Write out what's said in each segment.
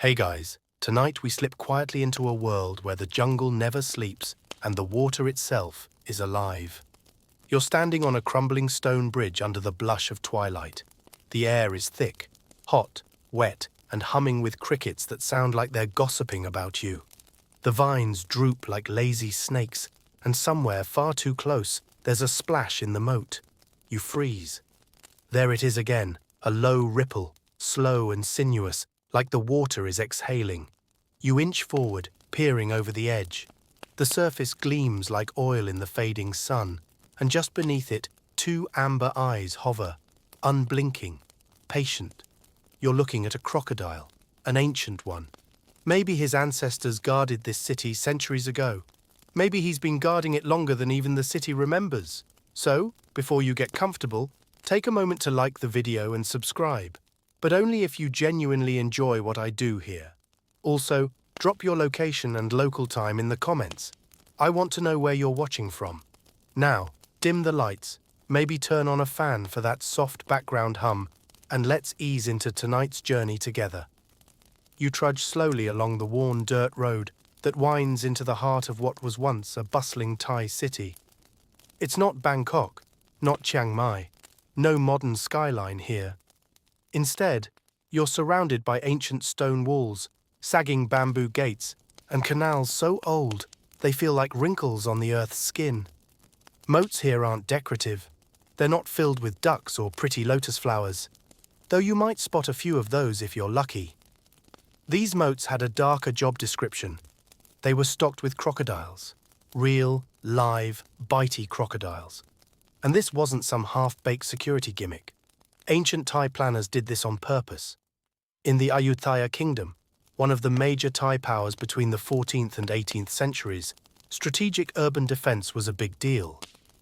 Hey guys, tonight we slip quietly into a world where the jungle never sleeps and the water itself is alive. You're standing on a crumbling stone bridge under the blush of twilight. The air is thick, hot, wet, and humming with crickets that sound like they're gossiping about you. The vines droop like lazy snakes, and somewhere far too close, there's a splash in the moat. You freeze. There it is again, a low ripple, slow and sinuous, like the water is exhaling. You inch forward, peering over the edge. The surface gleams like oil in the fading sun, and just beneath it, two amber eyes hover, unblinking, patient. You're looking at a crocodile, an ancient one. Maybe his ancestors guarded this city centuries ago. Maybe he's been guarding it longer than even the city remembers. So, before you get comfortable, take a moment to like the video and subscribe, but only if you genuinely enjoy what I do here. Also, drop your location and local time in the comments. I want to know where you're watching from. Now, dim the lights, maybe turn on a fan for that soft background hum, and let's ease into tonight's journey together. You trudge slowly along the worn dirt road that winds into the heart of what was once a bustling Thai city. It's not Bangkok, not Chiang Mai, no modern skyline here. Instead, you're surrounded by ancient stone walls, sagging bamboo gates, and canals so old they feel like wrinkles on the earth's skin. Moats here aren't decorative. They're not filled with ducks or pretty lotus flowers, though you might spot a few of those if you're lucky. These moats had a darker job description. They were stocked with crocodiles, real, live, bitey crocodiles. And this wasn't some half-baked security gimmick. Ancient Thai planners did this on purpose. In the Ayutthaya kingdom, one of the major Thai powers between the 14th and 18th centuries, strategic urban defense was a big deal.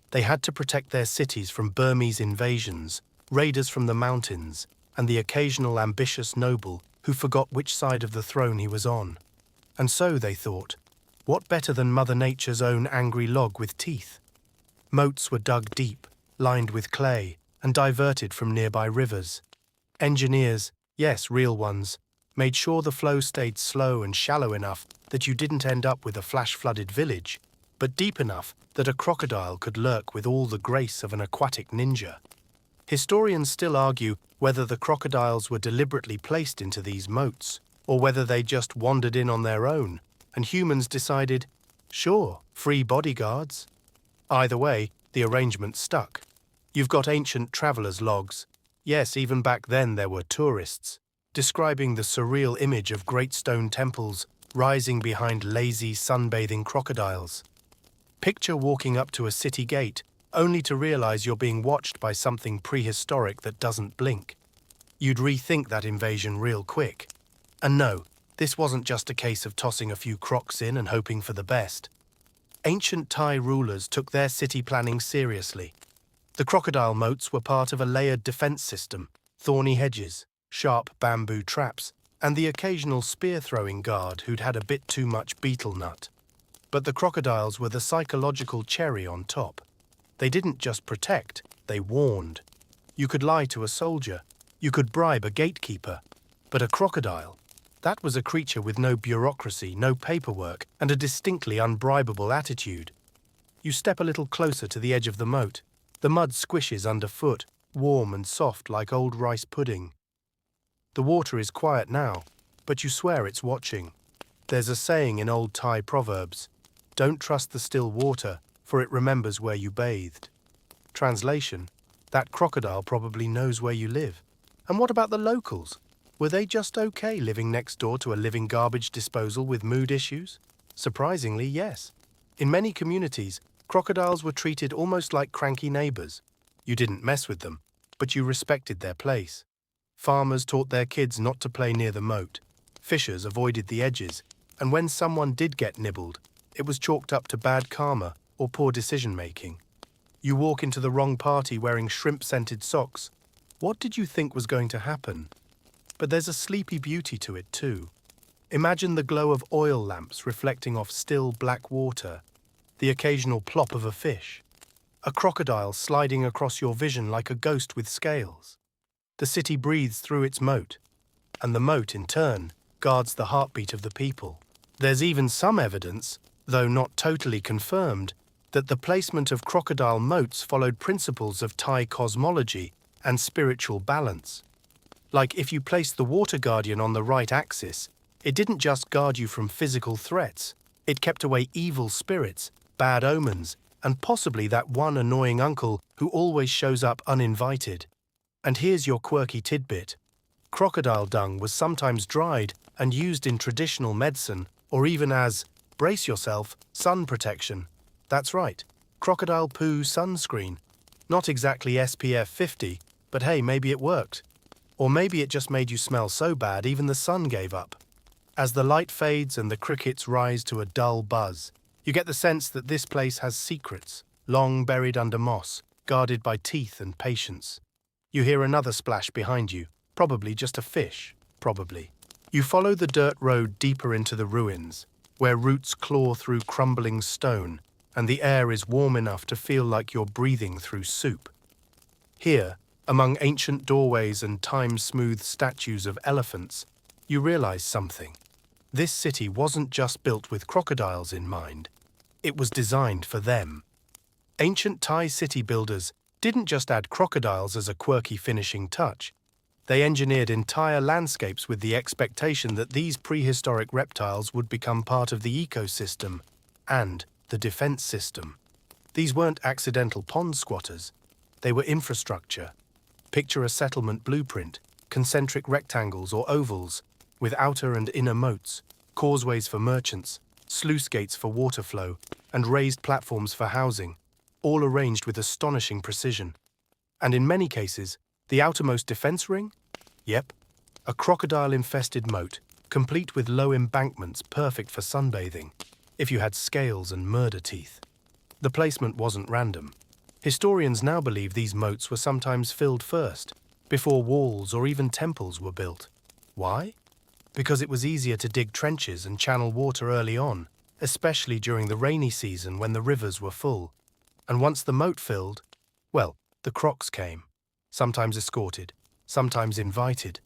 They had to protect their cities from Burmese invasions, raiders from the mountains, and the occasional ambitious noble who forgot which side of the throne he was on. And so, they thought, what better than Mother Nature's own angry log with teeth? Moats were dug deep, lined with clay, and diverted from nearby rivers. Engineers, yes, real ones, made sure the flow stayed slow and shallow enough that you didn't end up with a flash-flooded village, but deep enough that a crocodile could lurk with all the grace of an aquatic ninja. Historians still argue whether the crocodiles were deliberately placed into these moats, or whether they just wandered in on their own, and humans decided, sure, free bodyguards. Either way, the arrangement stuck. You've got ancient travelers' logs. Yes, even back then there were tourists, describing the surreal image of great stone temples rising behind lazy, sunbathing crocodiles. Picture walking up to a city gate, only to realize you're being watched by something prehistoric that doesn't blink. You'd rethink that invasion real quick. And no, this wasn't just a case of tossing a few crocs in and hoping for the best. Ancient Thai rulers took their city planning seriously. The crocodile moats were part of a layered defense system, thorny hedges, sharp bamboo traps, and the occasional spear-throwing guard who'd had a bit too much beetle nut. But the crocodiles were the psychological cherry on top. They didn't just protect, they warned. You could lie to a soldier, you could bribe a gatekeeper, but a crocodile, that was a creature with no bureaucracy, no paperwork, and a distinctly unbribable attitude. You step a little closer to the edge of the moat. The mud squishes underfoot, warm and soft like old rice pudding. The water is quiet now, but you swear it's watching. There's a saying in old Thai proverbs, don't trust the still water, for it remembers where you bathed. Translation, that crocodile probably knows where you live. And what about the locals? Were they just okay living next door to a living garbage disposal with mood issues? Surprisingly, yes. In many communities, crocodiles were treated almost like cranky neighbors. You didn't mess with them, but you respected their place. Farmers taught their kids not to play near the moat. Fishers avoided the edges, and when someone did get nibbled, it was chalked up to bad karma or poor decision-making. You walk into the wrong party wearing shrimp-scented socks. What did you think was going to happen? But there's a sleepy beauty to it too. Imagine the glow of oil lamps reflecting off still black water, the occasional plop of a fish, a crocodile sliding across your vision like a ghost with scales. The city breathes through its moat, and the moat, in turn, guards the heartbeat of the people. There's even some evidence, though not totally confirmed, that the placement of crocodile moats followed principles of Thai cosmology and spiritual balance. Like if you placed the water guardian on the right axis, it didn't just guard you from physical threats, it kept away evil spirits, bad omens, and possibly that one annoying uncle who always shows up uninvited. And here's your quirky tidbit. Crocodile dung was sometimes dried and used in traditional medicine, or even as, brace yourself, sun protection. That's right, crocodile poo sunscreen. Not exactly SPF 50, but hey, maybe it worked. Or maybe it just made you smell so bad even the sun gave up. As the light fades and the crickets rise to a dull buzz, you get the sense that this place has secrets, long buried under moss, guarded by teeth and patience. You hear another splash behind you, probably just a fish, probably. You follow the dirt road deeper into the ruins, where roots claw through crumbling stone, and the air is warm enough to feel like you're breathing through soup. Here, among ancient doorways and time-smooth statues of elephants, you realize something. This city wasn't just built with crocodiles in mind. It was designed for them. Ancient Thai city builders didn't just add crocodiles as a quirky finishing touch. They engineered entire landscapes with the expectation that these prehistoric reptiles would become part of the ecosystem and the defense system. These weren't accidental pond squatters. They were infrastructure. Picture a settlement blueprint, concentric rectangles or ovals, with outer and inner moats, causeways for merchants, sluice gates for water flow, and raised platforms for housing, all arranged with astonishing precision. And in many cases, the outermost defense ring? Yep, a crocodile-infested moat, complete with low embankments perfect for sunbathing, if you had scales and murder teeth. The placement wasn't random. Historians now believe these moats were sometimes filled first, before walls or even temples were built. Why? Because it was easier to dig trenches and channel water early on, especially during the rainy season when the rivers were full. And once the moat filled, well, the crocs came, sometimes escorted, sometimes invited,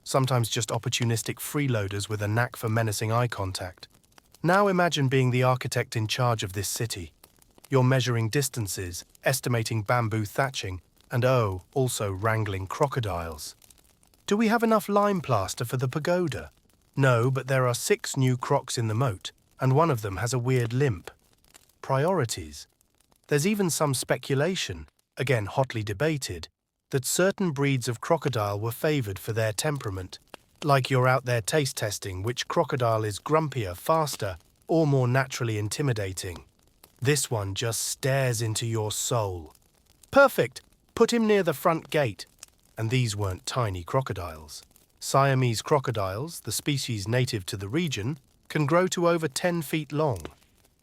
sometimes just opportunistic freeloaders with a knack for menacing eye contact. Now imagine being the architect in charge of this city. You're measuring distances, estimating bamboo thatching, and also wrangling crocodiles. Do we have enough lime plaster for the pagoda? No, but there are 6 new crocs in the moat, and one of them has a weird limp. Priorities. There's even some speculation, again hotly debated, that certain breeds of crocodile were favored for their temperament. Like you're out there taste testing which crocodile is grumpier, faster, or more naturally intimidating. This one just stares into your soul. Perfect! Put him near the front gate. And these weren't tiny crocodiles. Siamese crocodiles, the species native to the region, can grow to over 10 feet long.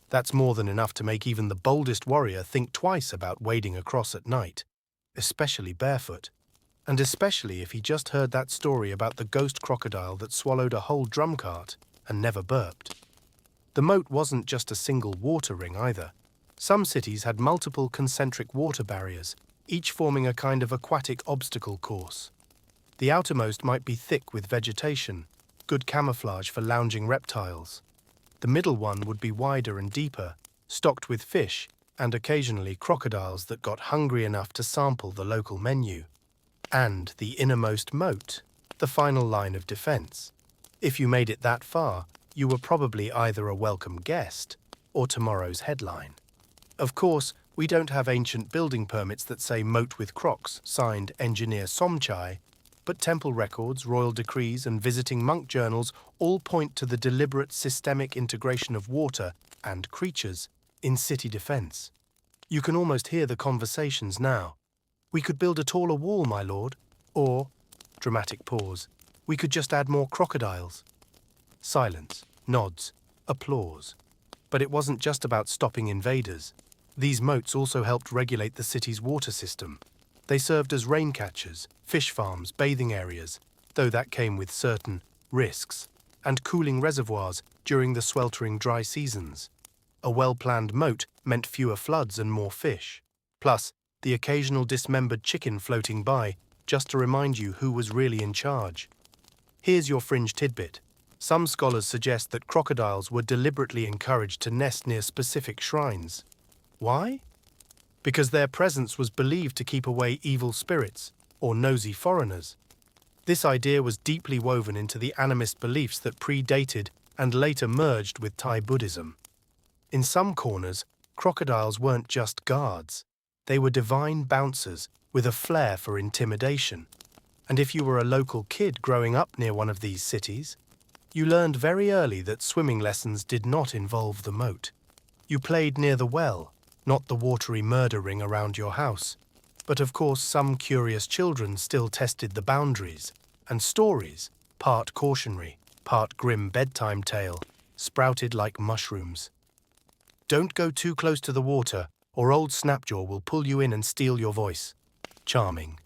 That's more than enough to make even the boldest warrior think twice about wading across at night, especially barefoot. And especially if he just heard that story about the ghost crocodile that swallowed a whole drum cart and never burped. The moat wasn't just a single water ring either. Some cities had multiple concentric water barriers, each forming a kind of aquatic obstacle course. The outermost might be thick with vegetation, good camouflage for lounging reptiles. The middle one would be wider and deeper, stocked with fish and occasionally crocodiles that got hungry enough to sample the local menu. And the innermost moat, the final line of defense. If you made it that far, you were probably either a welcome guest or tomorrow's headline. Of course, we don't have ancient building permits that say moat with crocs, signed Engineer Somchai, but temple records, royal decrees, and visiting monk journals all point to the deliberate systemic integration of water and creatures in city defense. You can almost hear the conversations now. We could build a taller wall, my lord. Or, dramatic pause, we could just add more crocodiles. Silence, nods, applause. But it wasn't just about stopping invaders. These moats also helped regulate the city's water system. They served as rain catchers, fish farms, bathing areas, though that came with certain risks, and cooling reservoirs during the sweltering dry seasons. A well-planned moat meant fewer floods and more fish. Plus, the occasional dismembered chicken floating by, just to remind you who was really in charge. Here's your fringe tidbit. Some scholars suggest that crocodiles were deliberately encouraged to nest near specific shrines. Why? Because their presence was believed to keep away evil spirits or nosy foreigners. This idea was deeply woven into the animist beliefs that predated and later merged with Thai Buddhism. In some corners, crocodiles weren't just guards. They were divine bouncers with a flair for intimidation. And if you were a local kid growing up near one of these cities, you learned very early that swimming lessons did not involve the moat. You played near the well, not the watery murder ring around your house. But of course, some curious children still tested the boundaries, and stories, part cautionary, part grim bedtime tale, sprouted like mushrooms. Don't go too close to the water, or old Snapjaw will pull you in and steal your voice. Charming.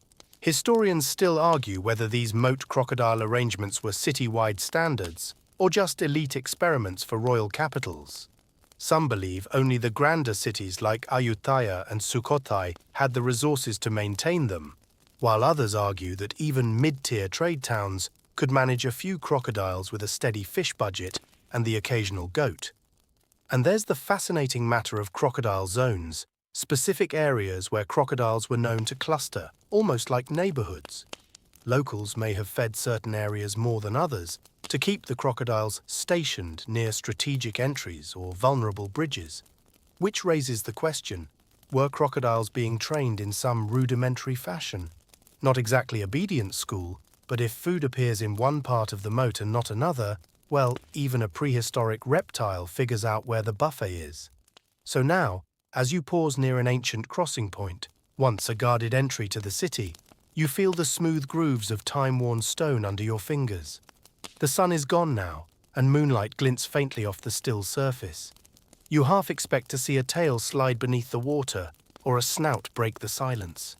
Historians still argue whether these moat crocodile arrangements were city-wide standards, or just elite experiments for royal capitals. Some believe only the grander cities like Ayutthaya and Sukhothai had the resources to maintain them, while others argue that even mid-tier trade towns could manage a few crocodiles with a steady fish budget and the occasional goat. And there's the fascinating matter of crocodile zones, specific areas where crocodiles were known to cluster, almost like neighborhoods. Locals may have fed certain areas more than others to keep the crocodiles stationed near strategic entries or vulnerable bridges. Which raises the question, were crocodiles being trained in some rudimentary fashion? Not exactly obedience school, but if food appears in one part of the moat and not another, well, even a prehistoric reptile figures out where the buffet is. So now, as you pause near an ancient crossing point, once a guarded entry to the city, you feel the smooth grooves of time-worn stone under your fingers. The sun is gone now, and moonlight glints faintly off the still surface. You half expect to see a tail slide beneath the water, or a snout break the silence.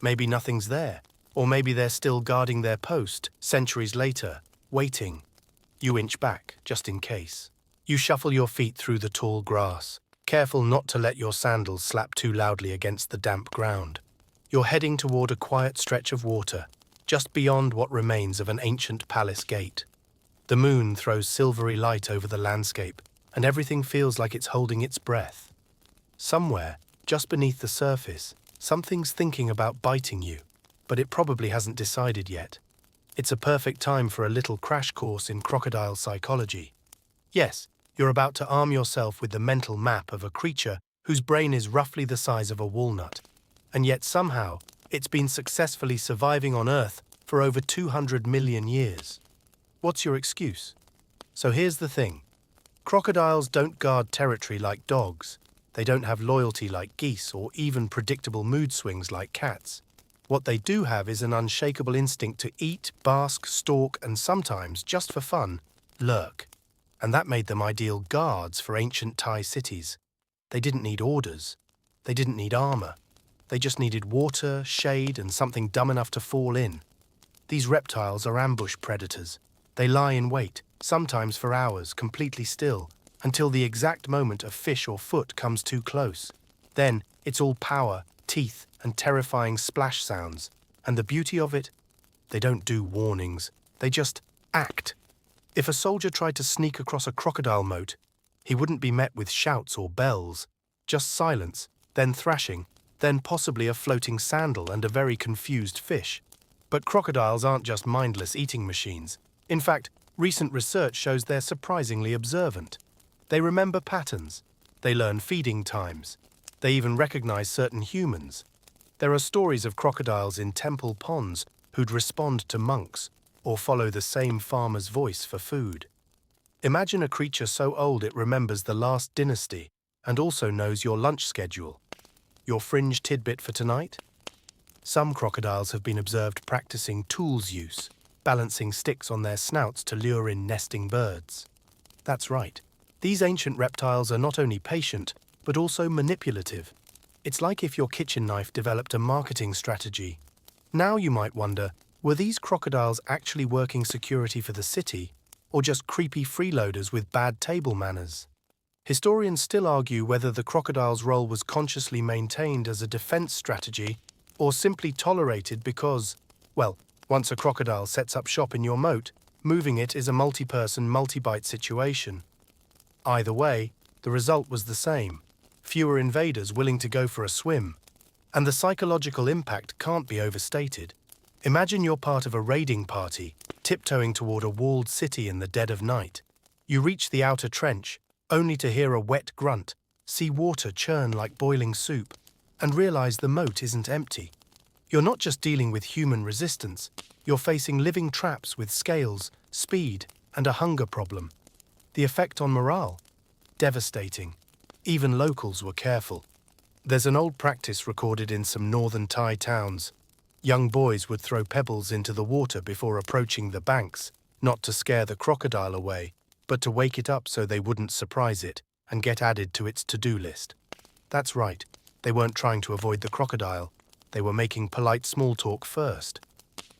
Maybe nothing's there, or maybe they're still guarding their post, centuries later, waiting. You inch back, just in case. You shuffle your feet through the tall grass, careful not to let your sandals slap too loudly against the damp ground. You're heading toward a quiet stretch of water, just beyond what remains of an ancient palace gate. The moon throws silvery light over the landscape, and everything feels like it's holding its breath. Somewhere, just beneath the surface, something's thinking about biting you, but it probably hasn't decided yet. It's a perfect time for a little crash course in crocodile psychology. Yes, you're about to arm yourself with the mental map of a creature whose brain is roughly the size of a walnut, and yet somehow it's been successfully surviving on Earth for over 200 million years. What's your excuse? So here's the thing. Crocodiles don't guard territory like dogs. They don't have loyalty like geese or even predictable mood swings like cats. What they do have is an unshakable instinct to eat, bask, stalk, and sometimes, just for fun, lurk. And that made them ideal guards for ancient Thai cities. They didn't need orders. They didn't need armor. They just needed water, shade, and something dumb enough to fall in. These reptiles are ambush predators. They lie in wait, sometimes for hours, completely still, until the exact moment a fish or foot comes too close. Then it's all power, teeth, and terrifying splash sounds. And the beauty of it? They don't do warnings. They just act. If a soldier tried to sneak across a crocodile moat, he wouldn't be met with shouts or bells. Just silence, then thrashing, then possibly a floating sandal and a very confused fish. But crocodiles aren't just mindless eating machines. In fact, recent research shows they're surprisingly observant. They remember patterns. They learn feeding times. They even recognize certain humans. There are stories of crocodiles in temple ponds who'd respond to monks or follow the same farmer's voice for food. Imagine a creature so old it remembers the last dynasty and also knows your lunch schedule. Your fringe tidbit for tonight? Some crocodiles have been observed practicing tools use, balancing sticks on their snouts to lure in nesting birds. That's right. These ancient reptiles are not only patient, but also manipulative. It's like if your kitchen knife developed a marketing strategy. Now you might wonder, were these crocodiles actually working security for the city, or just creepy freeloaders with bad table manners? Historians still argue whether the crocodile's role was consciously maintained as a defense strategy or simply tolerated because, well, once a crocodile sets up shop in your moat, moving it is a multi-person, multi-byte situation. Either way, the result was the same. Fewer invaders willing to go for a swim. And the psychological impact can't be overstated. Imagine you're part of a raiding party, tiptoeing toward a walled city in the dead of night. You reach the outer trench, only to hear a wet grunt, see water churn like boiling soup, and realize the moat isn't empty. You're not just dealing with human resistance, you're facing living traps with scales, speed, and a hunger problem. The effect on morale? Devastating. Even locals were careful. There's an old practice recorded in some northern Thai towns. Young boys would throw pebbles into the water before approaching the banks, not to scare the crocodile away, but to wake it up so they wouldn't surprise it and get added to its to-do list. That's right, they weren't trying to avoid the crocodile, they were making polite small talk first.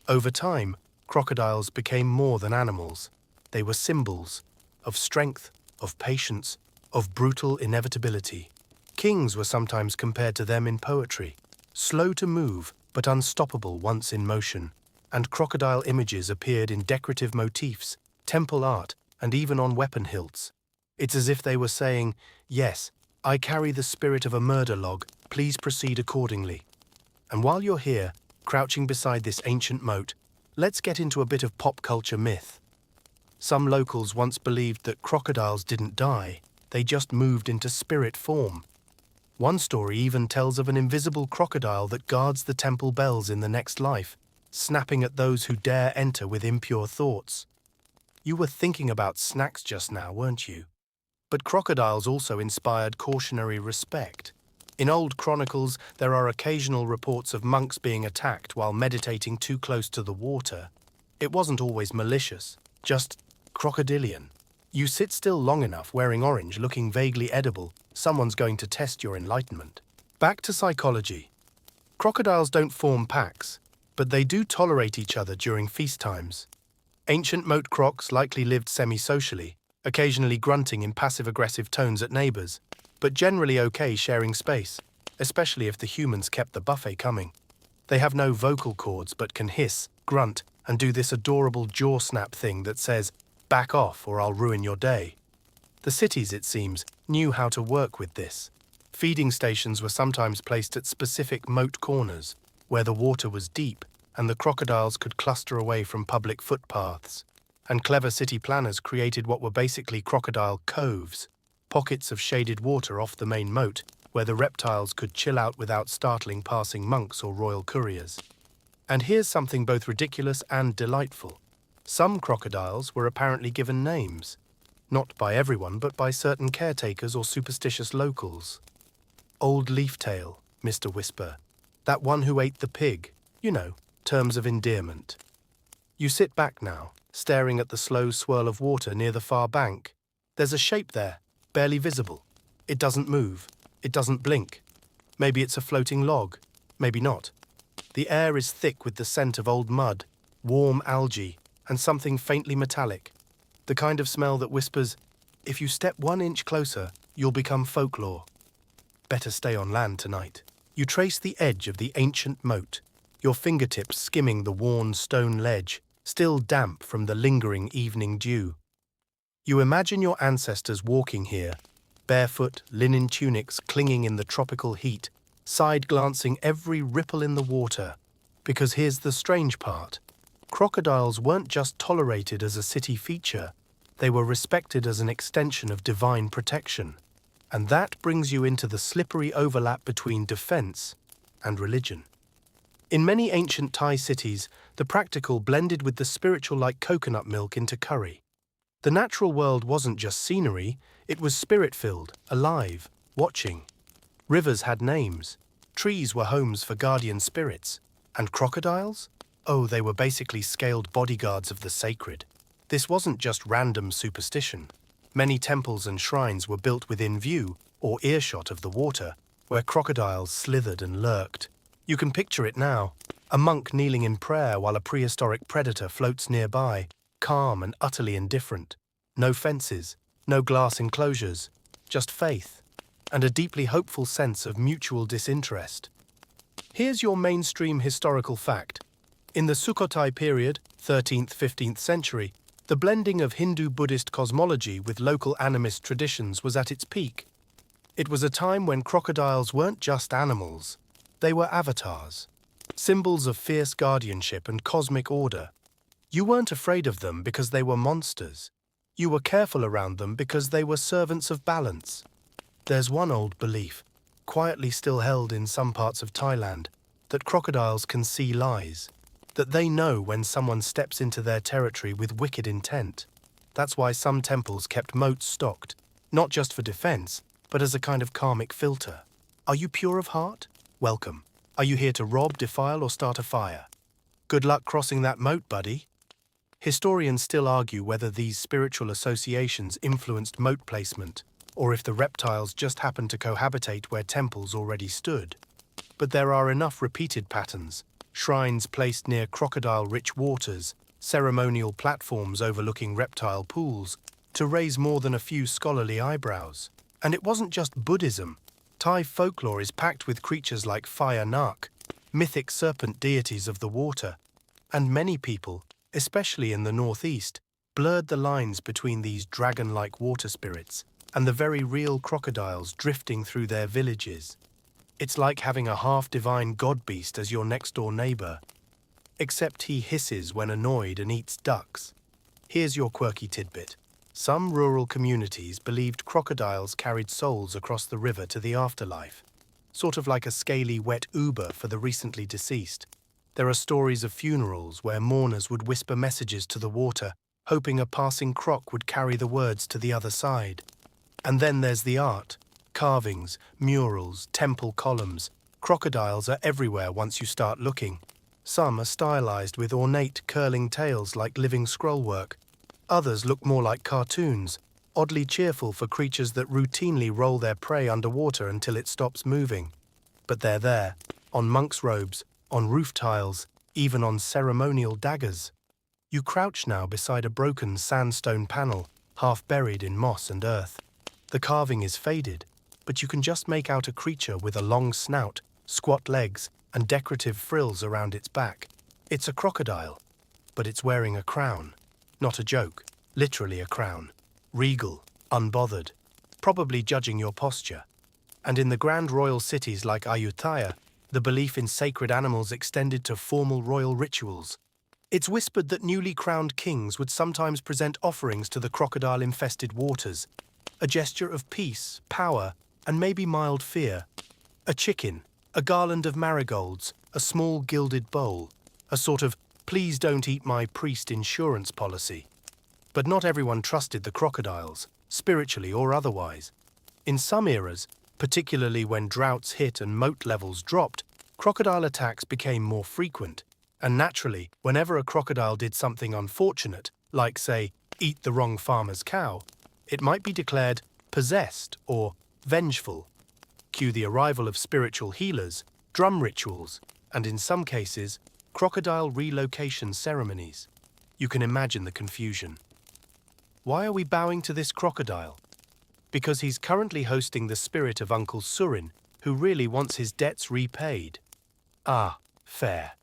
Over time, crocodiles became more than animals. They were symbols of strength, of patience, of brutal inevitability. Kings were sometimes compared to them in poetry, slow to move but unstoppable once in motion, and crocodile images appeared in decorative motifs, temple art, and even on weapon hilts. It's as if they were saying, "Yes, I carry the spirit of a murder log, please proceed accordingly." And while you're here, crouching beside this ancient moat, let's get into a bit of pop culture myth. Some locals once believed that crocodiles didn't die, they just moved into spirit form. One story even tells of an invisible crocodile that guards the temple bells in the next life, snapping at those who dare enter with impure thoughts. You were thinking about snacks just now, weren't you? But crocodiles also inspired cautionary respect. In old chronicles, there are occasional reports of monks being attacked while meditating too close to the water. It wasn't always malicious, just crocodilian. You sit still long enough wearing orange, looking vaguely edible, someone's going to test your enlightenment. Back to psychology. Crocodiles don't form packs, but they do tolerate each other during feast times. Ancient moat crocs likely lived semi-socially, occasionally grunting in passive-aggressive tones at neighbors, but generally okay sharing space, especially if the humans kept the buffet coming. They have no vocal cords but can hiss, grunt, and do this adorable jaw snap thing that says, "Back off or I'll ruin your day." The cities, it seems, knew how to work with this. Feeding stations were sometimes placed at specific moat corners, where the water was deep and the crocodiles could cluster away from public footpaths. And clever city planners created what were basically crocodile coves, pockets of shaded water off the main moat, where the reptiles could chill out without startling passing monks or royal couriers. And here's something both ridiculous and delightful. Some crocodiles were apparently given names, not by everyone but by certain caretakers or superstitious locals. Old Leaftail, Mr. Whisper, that one who ate the pig, you know, terms of endearment. You sit back now, staring at the slow swirl of water near the far bank. There's a shape there, barely visible. It doesn't move. It doesn't blink. Maybe it's a floating log. Maybe not. The air is thick with the scent of old mud, warm algae, and something faintly metallic. The kind of smell that whispers, if you step 1 inch closer, you'll become folklore. Better stay on land tonight. You trace the edge of the ancient moat, your fingertips skimming the worn stone ledge, still damp from the lingering evening dew. You imagine your ancestors walking here, barefoot, linen tunics clinging in the tropical heat, side-glancing every ripple in the water. Because here's the strange part. Crocodiles weren't just tolerated as a city feature, they were respected as an extension of divine protection. And that brings you into the slippery overlap between defense and religion. In many ancient Thai cities, the practical blended with the spiritual like coconut milk into curry. The natural world wasn't just scenery, it was spirit-filled, alive, watching. Rivers had names, trees were homes for guardian spirits, and crocodiles? Oh, they were basically scaled bodyguards of the sacred. This wasn't just random superstition. Many temples and shrines were built within view or earshot of the water, where crocodiles slithered and lurked. You can picture it now, a monk kneeling in prayer while a prehistoric predator floats nearby, calm and utterly indifferent. No fences, no glass enclosures, just faith, and a deeply hopeful sense of mutual disinterest. Here's your mainstream historical fact. In the Sukhothai period, 13th-15th century, The blending of Hindu-Buddhist cosmology with local animist traditions was at its peak. It was a time when crocodiles weren't just animals, they were avatars, symbols of fierce guardianship and cosmic order. You weren't afraid of them because they were monsters. You were careful around them because they were servants of balance. There's one old belief, quietly still held in some parts of Thailand, that crocodiles can see lies, that they know when someone steps into their territory with wicked intent. That's why some temples kept moats stocked, not just for defense, but as a kind of karmic filter. Are you pure of heart? Welcome. Are you here to rob, defile, or start a fire? Good luck crossing that moat, buddy. Historians still argue whether these spiritual associations influenced moat placement, or if the reptiles just happened to cohabitate where temples already stood. But there are enough repeated patterns, shrines placed near crocodile-rich waters, ceremonial platforms overlooking reptile pools, to raise more than a few scholarly eyebrows. And it wasn't just Buddhism. Thai folklore is packed with creatures like fire nark, mythic serpent deities of the water, and many people, especially in the northeast, blurred the lines between these dragon-like water spirits and the very real crocodiles drifting through their villages. It's like having a half-divine god-beast as your next-door neighbor, except he hisses when annoyed and eats ducks. Here's your quirky tidbit. Some rural communities believed crocodiles carried souls across the river to the afterlife, sort of like a scaly wet Uber for the recently deceased. There are stories of funerals where mourners would whisper messages to the water, hoping a passing croc would carry the words to the other side. And then there's the art. Carvings, murals, temple columns. Crocodiles are everywhere once you start looking. Some are stylized with ornate curling tails like living scrollwork. Others look more like cartoons, oddly cheerful for creatures that routinely roll their prey underwater until it stops moving. But they're there, on monks' robes, on roof tiles, even on ceremonial daggers. You crouch now beside a broken sandstone panel, half buried in moss and earth. The carving is faded, but you can just make out a creature with a long snout, squat legs, and decorative frills around its back. It's a crocodile, but it's wearing a crown. Not a joke, literally a crown. Regal, unbothered, probably judging your posture. And in the grand royal cities like Ayutthaya, the belief in sacred animals extended to formal royal rituals. It's whispered that newly crowned kings would sometimes present offerings to the crocodile-infested waters, a gesture of peace, power, and maybe mild fear. A chicken, a garland of marigolds, a small gilded bowl, a sort of "please don't eat my priest" insurance policy. But not everyone trusted the crocodiles, spiritually or otherwise. In some eras, particularly when droughts hit and moat levels dropped, crocodile attacks became more frequent. And naturally, whenever a crocodile did something unfortunate, like, say, eat the wrong farmer's cow, it might be declared possessed or vengeful. Cue the arrival of spiritual healers, drum rituals, and in some cases, crocodile relocation ceremonies. You can imagine the confusion. Why are we bowing to this crocodile? Because he's currently hosting the spirit of Uncle Surin, who really wants his debts repaid. Ah, fair.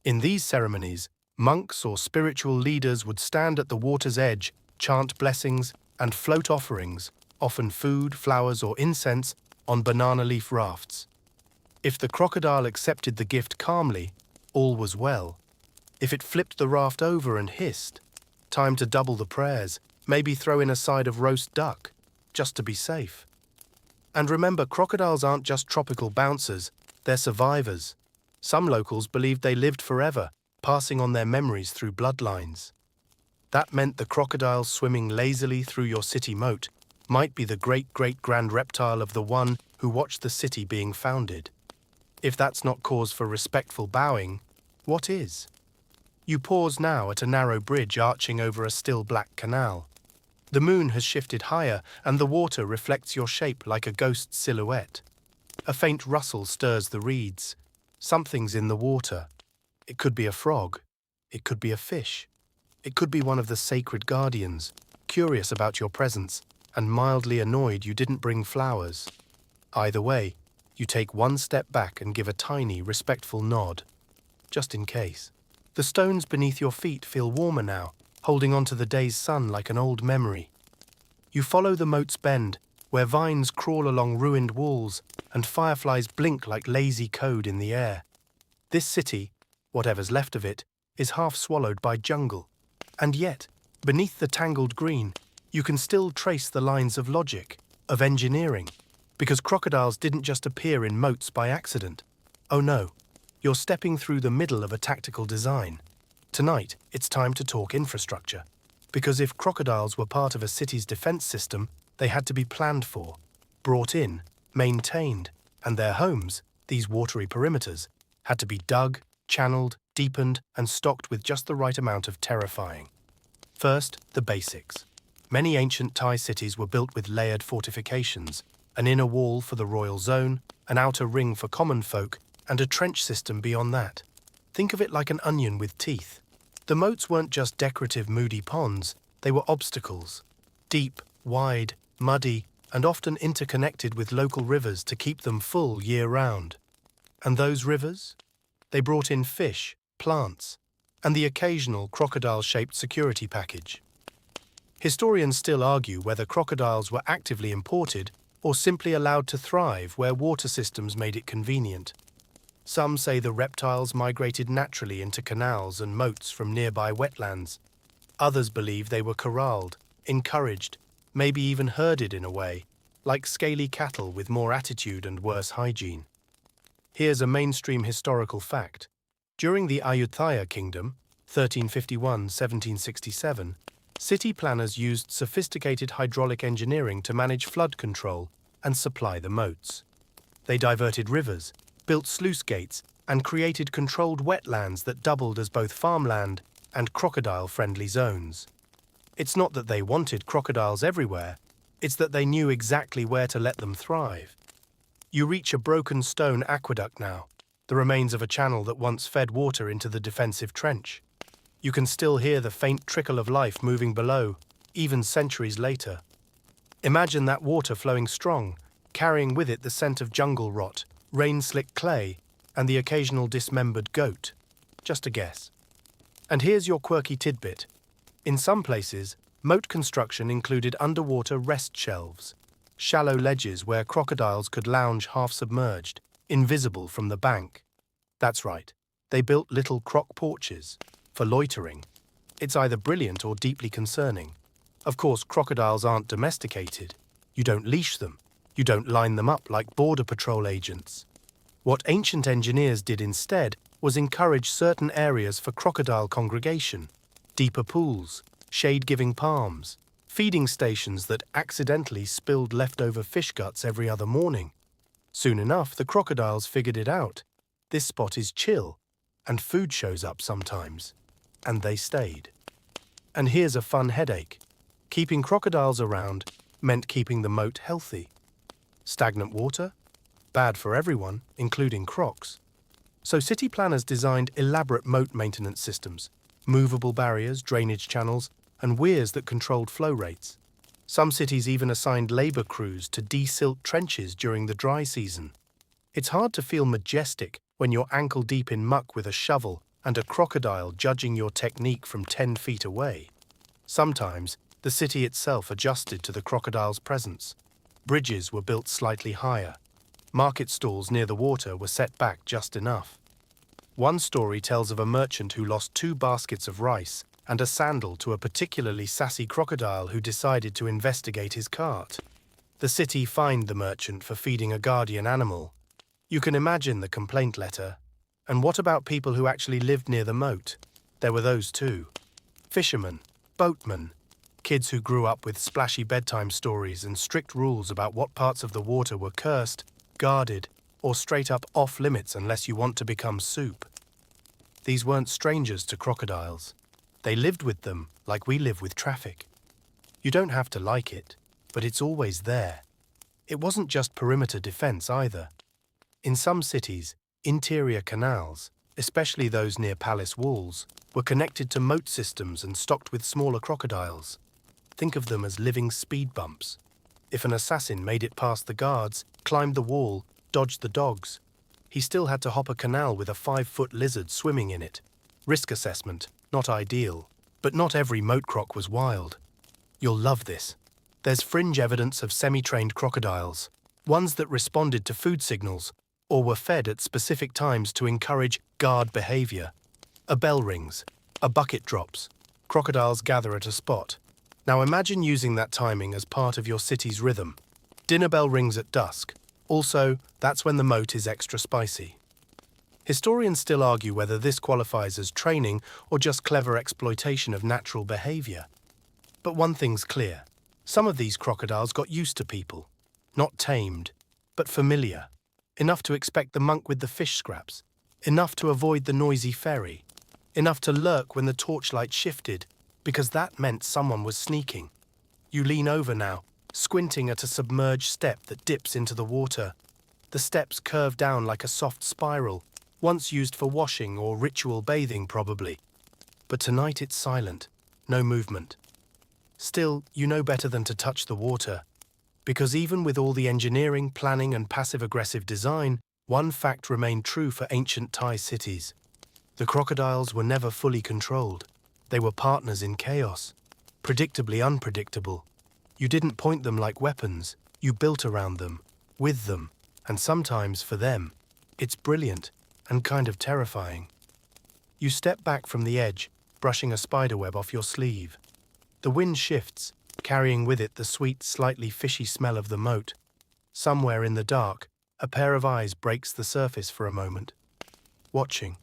In these ceremonies, monks or spiritual leaders would stand at the water's edge, chant blessings, and float offerings, often food, flowers, or incense, on banana leaf rafts. If the crocodile accepted the gift calmly, all was well. If it flipped the raft over and hissed, time to double the prayers, maybe throw in a side of roast duck, just to be safe. And remember, crocodiles aren't just tropical bouncers, they're survivors. Some locals believed they lived forever, passing on their memories through bloodlines. That meant the crocodiles swimming lazily through your city moat might be the great-great-grand reptile of the one who watched the city being founded. If that's not cause for respectful bowing, what is? You pause now at a narrow bridge arching over a still black canal. The moon has shifted higher, and the water reflects your shape like a ghost silhouette. A faint rustle stirs the reeds. Something's in the water. It could be a frog. It could be a fish. It could be one of the sacred guardians, curious about your presence, and mildly annoyed you didn't bring flowers. Either way, you take one step back and give a tiny, respectful nod, just in case. The stones beneath your feet feel warmer now, holding on to the day's sun like an old memory. You follow the moat's bend, where vines crawl along ruined walls and fireflies blink like lazy code in the air. This city, whatever's left of it, is half swallowed by jungle. And yet, beneath the tangled green, you can still trace the lines of logic, of engineering, because crocodiles didn't just appear in moats by accident. Oh no, you're stepping through the middle of a tactical design. Tonight, it's time to talk infrastructure, because if crocodiles were part of a city's defense system, they had to be planned for, brought in, maintained, and their homes, these watery perimeters, had to be dug, channeled, deepened, and stocked with just the right amount of terrifying. First, the basics. Many ancient Thai cities were built with layered fortifications, an inner wall for the royal zone, an outer ring for common folk, and a trench system beyond that. Think of it like an onion with teeth. The moats weren't just decorative, moody ponds, they were obstacles. Deep, wide, muddy, and often interconnected with local rivers to keep them full year-round. And those rivers? They brought in fish, plants, and the occasional crocodile-shaped security package. Historians still argue whether crocodiles were actively imported or simply allowed to thrive where water systems made it convenient. Some say the reptiles migrated naturally into canals and moats from nearby wetlands. Others believe they were corralled, encouraged, maybe even herded in a way, like scaly cattle with more attitude and worse hygiene. Here's a mainstream historical fact. During the Ayutthaya Kingdom, 1351–1767, city planners used sophisticated hydraulic engineering to manage flood control and supply the moats. They diverted rivers, built sluice gates, and created controlled wetlands that doubled as both farmland and crocodile-friendly zones. It's not that they wanted crocodiles everywhere, it's that they knew exactly where to let them thrive. You reach a broken stone aqueduct now, the remains of a channel that once fed water into the defensive trench. You can still hear the faint trickle of life moving below, even centuries later. Imagine that water flowing strong, carrying with it the scent of jungle rot, rain-slick clay, and the occasional dismembered goat. Just a guess. And here's your quirky tidbit. In some places, moat construction included underwater rest shelves, shallow ledges where crocodiles could lounge half-submerged, invisible from the bank. That's right, they built little croc porches for loitering. It's either brilliant or deeply concerning. Of course, crocodiles aren't domesticated. You don't leash them. You don't line them up like border patrol agents. What ancient engineers did instead was encourage certain areas for crocodile congregation, deeper pools, shade-giving palms, feeding stations that accidentally spilled leftover fish guts every other morning. Soon enough, the crocodiles figured it out. This spot is chill, and food shows up sometimes. And they stayed. And here's a fun headache. Keeping crocodiles around meant keeping the moat healthy. Stagnant water? Bad for everyone, including crocs. So city planners designed elaborate moat maintenance systems, movable barriers, drainage channels, and weirs that controlled flow rates. Some cities even assigned labor crews to de-silt trenches during the dry season. It's hard to feel majestic when you're ankle-deep in muck with a shovel and a crocodile judging your technique from 10 feet away. Sometimes, the city itself adjusted to the crocodile's presence. Bridges were built slightly higher. Market stalls near the water were set back just enough. One story tells of a merchant who lost 2 baskets of rice and a sandal to a particularly sassy crocodile who decided to investigate his cart. The city fined the merchant for feeding a guardian animal. You can imagine the complaint letter. And what about people who actually lived near the moat? There were those too. Fishermen, boatmen, kids who grew up with splashy bedtime stories and strict rules about what parts of the water were cursed, guarded, or straight up off-limits unless you want to become soup. These weren't strangers to crocodiles. They lived with them like we live with traffic. You don't have to like it, but it's always there. It wasn't just perimeter defense either. In some cities, interior canals, especially those near palace walls, were connected to moat systems and stocked with smaller crocodiles. Think of them as living speed bumps. If an assassin made it past the guards, climbed the wall, dodged the dogs, he still had to hop a canal with a 5-foot lizard swimming in it. Risk assessment, not ideal, But not every moat croc was wild. You'll love this. There's fringe evidence of semi-trained crocodiles, ones that responded to food signals or were fed at specific times to encourage guard behavior. A bell rings, a bucket drops, crocodiles gather at a spot. Now imagine using that timing as part of your city's rhythm. Dinner bell rings at dusk. Also, that's when the moat is extra spicy. Historians still argue whether this qualifies as training or just clever exploitation of natural behavior. But one thing's clear. Some of these crocodiles got used to people. Not tamed, but familiar. Enough to expect the monk with the fish scraps. Enough to avoid the noisy ferry. Enough to lurk when the torchlight shifted, because that meant someone was sneaking. You lean over now, squinting at a submerged step that dips into the water. The steps curve down like a soft spiral, once used for washing or ritual bathing probably. But tonight it's silent, no movement. Still, you know better than to touch the water, because even with all the engineering, planning and passive-aggressive design, one fact remained true for ancient Thai cities. The crocodiles were never fully controlled. They were partners in chaos, predictably unpredictable. You didn't point them like weapons, you built around them, with them, and sometimes for them. It's brilliant and kind of terrifying. You step back from the edge, brushing a spiderweb off your sleeve. The wind shifts, carrying with it the sweet, slightly fishy smell of the moat. Somewhere in the dark, a pair of eyes breaks the surface for a moment. Watching,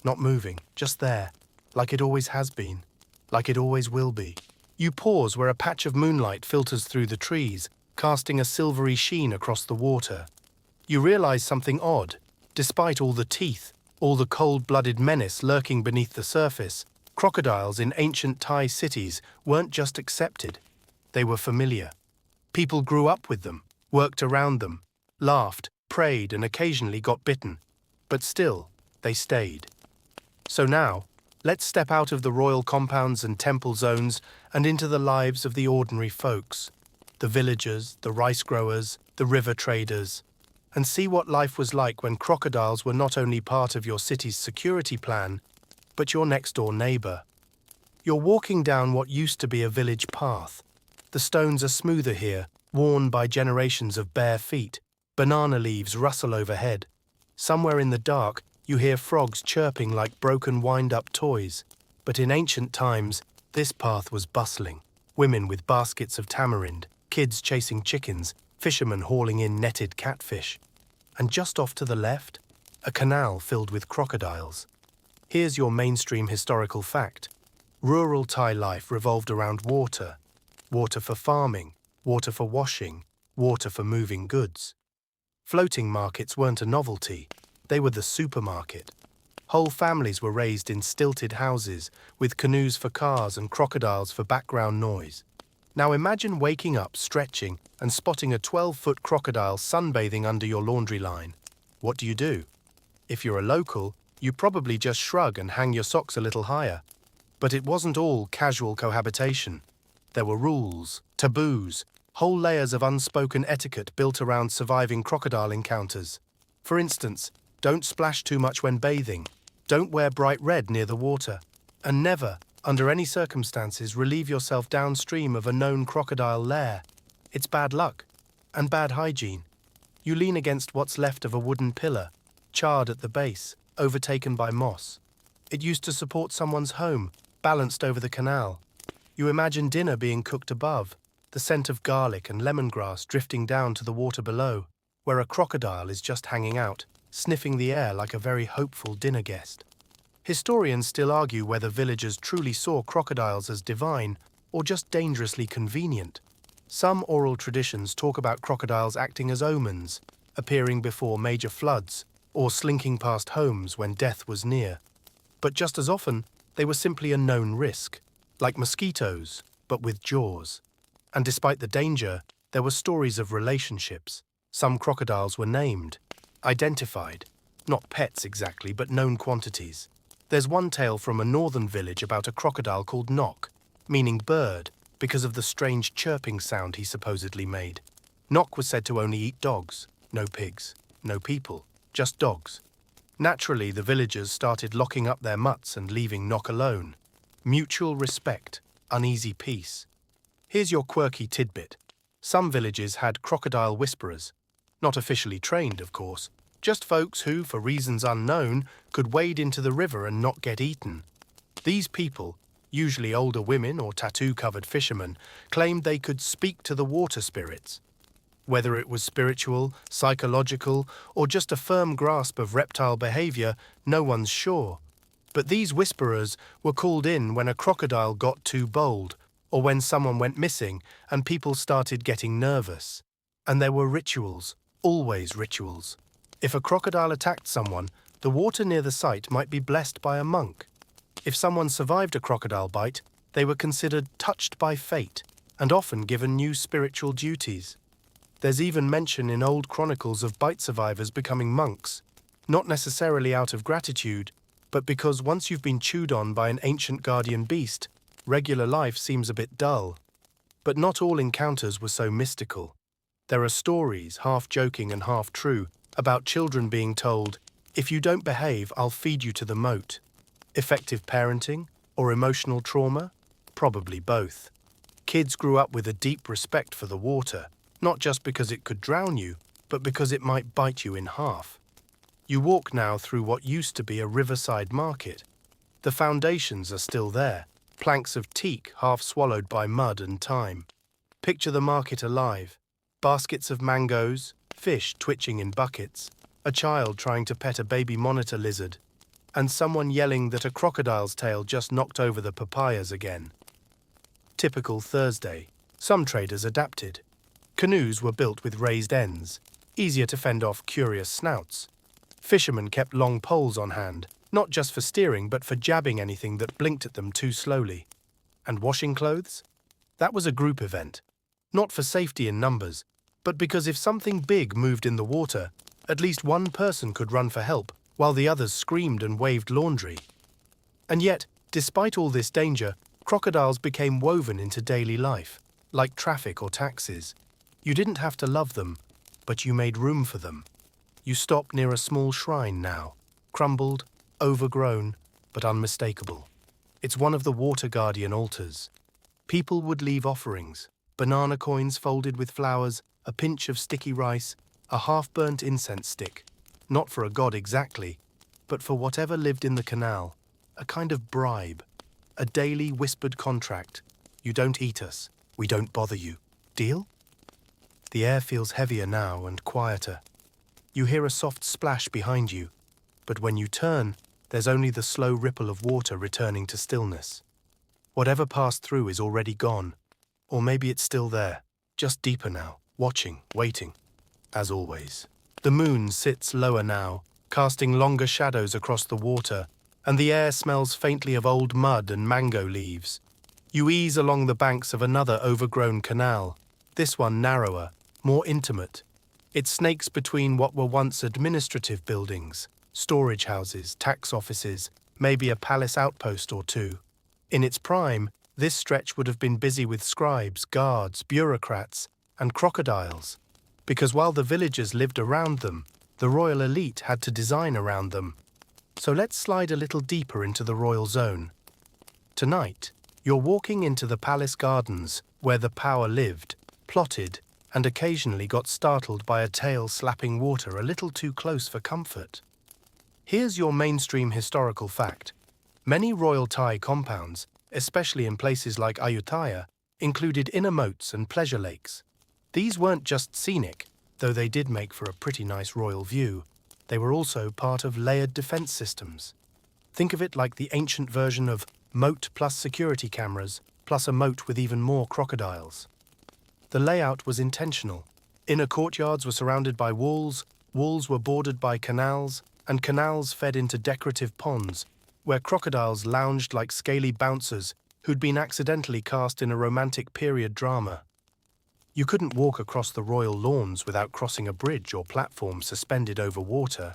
not moving, just there, like it always has been, like it always will be. You pause where a patch of moonlight filters through the trees, casting a silvery sheen across the water. You realize something odd. Despite all the teeth, all the cold-blooded menace lurking beneath the surface, crocodiles in ancient Thai cities weren't just accepted. They were familiar. People grew up with them, worked around them, laughed, prayed, and occasionally got bitten. But still, they stayed. So now, let's step out of the royal compounds and temple zones and into the lives of the ordinary folks, the villagers, the rice growers, the river traders, and see what life was like when crocodiles were not only part of your city's security plan, but your next-door neighbor. You're walking down what used to be a village path. The stones are smoother here, worn by generations of bare feet. Banana leaves rustle overhead. Somewhere in the dark, you hear frogs chirping like broken wind-up toys. But in ancient times, this path was bustling. Women with baskets of tamarind, kids chasing chickens, fishermen hauling in netted catfish. And just off to the left, a canal filled with crocodiles. Here's your mainstream historical fact. Rural Thai life revolved around water. Water for farming, water for washing, water for moving goods. Floating markets weren't a novelty. They were the supermarket. Whole families were raised in stilted houses, with canoes for cars and crocodiles for background noise. Now imagine waking up, stretching, and spotting a 12-foot crocodile sunbathing under your laundry line. What do? If you're a local, you probably just shrug and hang your socks a little higher. But it wasn't all casual cohabitation. There were rules, taboos, whole layers of unspoken etiquette built around surviving crocodile encounters. For instance, don't splash too much when bathing, don't wear bright red near the water, and never, under any circumstances, relieve yourself downstream of a known crocodile lair. It's bad luck and bad hygiene. You lean against what's left of a wooden pillar, charred at the base, overtaken by moss. It used to support someone's home, balanced over the canal. You imagine dinner being cooked above, the scent of garlic and lemongrass drifting down to the water below, where a crocodile is just hanging out, sniffing the air like a very hopeful dinner guest. Historians still argue whether villagers truly saw crocodiles as divine or just dangerously convenient. Some oral traditions talk about crocodiles acting as omens, appearing before major floods, or slinking past homes when death was near. But just as often, they were simply a known risk, like mosquitoes, but with jaws. And despite the danger, there were stories of relationships. Some crocodiles were named, identified, not pets exactly, but known quantities. There's one tale from a northern village about a crocodile called Nock, meaning bird, because of the strange chirping sound he supposedly made. Nock was said to only eat dogs, no pigs, no people, just dogs. Naturally, the villagers started locking up their mutts and leaving Nock alone. mutual respect, uneasy peace. Here's your quirky tidbit. Some villages had crocodile whisperers. Not officially trained, of course. Just folks who, for reasons unknown, could wade into the river and not get eaten. These people, usually older women or tattoo-covered fishermen, claimed they could speak to the water spirits. Whether it was spiritual, psychological, or just a firm grasp of reptile behavior, no one's sure. But these whisperers were called in when a crocodile got too bold, or when someone went missing and people started getting nervous. And there were rituals, always rituals. If a crocodile attacked someone, the water near the site might be blessed by a monk. If someone survived a crocodile bite, they were considered touched by fate and often given new spiritual duties. There's even mention in old chronicles of bite survivors becoming monks, not necessarily out of gratitude, but because once you've been chewed on by an ancient guardian beast, regular life seems a bit dull. But not all encounters were so mystical. There are stories, half joking and half true, about children being told, "If you don't behave, I'll feed you to the moat." Effective parenting or emotional trauma? Probably both. Kids grew up with a deep respect for the water, not just because it could drown you, but because it might bite you in half. You walk now through what used to be a riverside market. The foundations are still there, planks of teak half swallowed by mud and time. Picture the market alive. Baskets of mangoes, fish twitching in buckets, a child trying to pet a baby monitor lizard, and someone yelling that a crocodile's tail just knocked over the papayas again. Typical Thursday. Some traders adapted. Canoes were built with raised ends, easier to fend off curious snouts. Fishermen kept long poles on hand, not just for steering but for jabbing anything that blinked at them too slowly. And washing clothes? That was a group event. Not for safety in numbers, but because if something big moved in the water, at least one person could run for help while the others screamed and waved laundry. And yet, despite all this danger, crocodiles became woven into daily life, like traffic or taxis. You didn't have to love them, but you made room for them. You stopped near a small shrine now, crumbled, overgrown, but unmistakable. It's one of the water guardian altars. People would leave offerings, banana coins folded with flowers, a pinch of sticky rice, a half-burnt incense stick, not for a god exactly, but for whatever lived in the canal, a kind of bribe, a daily whispered contract. You don't eat us, we don't bother you. Deal? The air feels heavier now and quieter. You hear a soft splash behind you, but when you turn, there's only the slow ripple of water returning to stillness. Whatever passed through is already gone, or maybe it's still there, just deeper now, watching, waiting, as always. The moon sits lower now, casting longer shadows across the water, and the air smells faintly of old mud and mango leaves. You ease along the banks of another overgrown canal, this one narrower, more intimate. It snakes between what were once administrative buildings, storage houses, tax offices, maybe a palace outpost or two. In its prime, this stretch would have been busy with scribes, guards, bureaucrats, and crocodiles. Because while the villagers lived around them, the royal elite had to design around them. So let's slide a little deeper into the royal zone. Tonight, you're walking into the palace gardens where the power lived, plotted, and occasionally got startled by a tail slapping water a little too close for comfort. Here's your mainstream historical fact. Many royal Thai compounds, especially in places like Ayutthaya, included inner moats and pleasure lakes. These weren't just scenic, though they did make for a pretty nice royal view. They were also part of layered defense systems. Think of it like the ancient version of moat plus security cameras, plus a moat with even more crocodiles. The layout was intentional. Inner courtyards were surrounded by walls, walls were bordered by canals, and canals fed into decorative ponds, where crocodiles lounged like scaly bouncers who'd been accidentally cast in a romantic period drama. You couldn't walk across the royal lawns without crossing a bridge or platform suspended over water.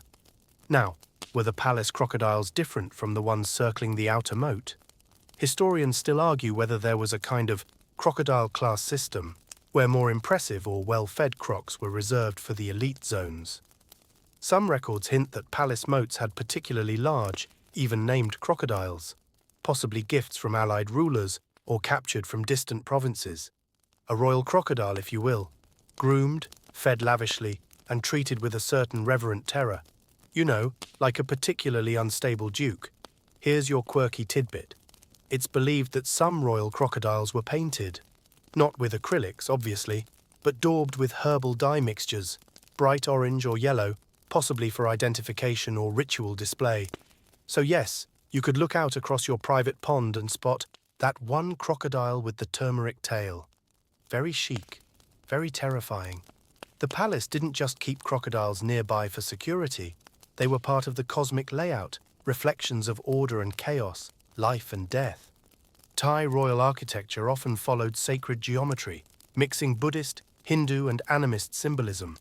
Now, were the palace crocodiles different from the ones circling the outer moat? Historians still argue whether there was a kind of crocodile class system, where more impressive or well-fed crocs were reserved for the elite zones. Some records hint that palace moats had particularly large, even named crocodiles. possibly gifts from allied rulers or captured from distant provinces. A royal crocodile, if you will, groomed, fed lavishly, and treated with a certain reverent terror. You know, like a particularly unstable duke. Here's your quirky tidbit. It's believed that some royal crocodiles were painted. Not with acrylics, obviously, but daubed with herbal dye mixtures, bright orange or yellow, possibly for identification or ritual display. So yes, you could look out across your private pond and spot that one crocodile with the turmeric tail. Very chic, very terrifying. The palace didn't just keep crocodiles nearby for security. They were part of the cosmic layout, reflections of order and chaos, life and death. Thai royal architecture often followed sacred geometry, mixing Buddhist, Hindu and animist symbolism.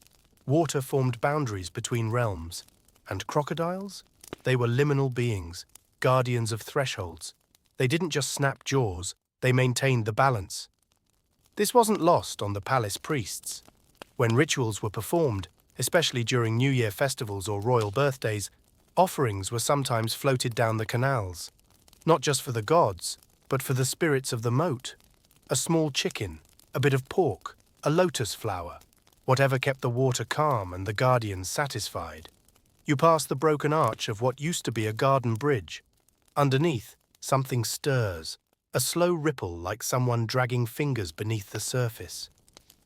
Water formed boundaries between realms. And crocodiles? They were liminal beings, guardians of thresholds. They didn't just snap jaws, they maintained the balance. This wasn't lost on the palace priests. When rituals were performed, especially during New Year festivals or royal birthdays, offerings were sometimes floated down the canals. Not just for the gods, but for the spirits of the moat. A small chicken, a bit of pork, a lotus flower, whatever kept the water calm and the guardians satisfied. You pass the broken arch of what used to be a garden bridge. Underneath, something stirs, a slow ripple like someone dragging fingers beneath the surface.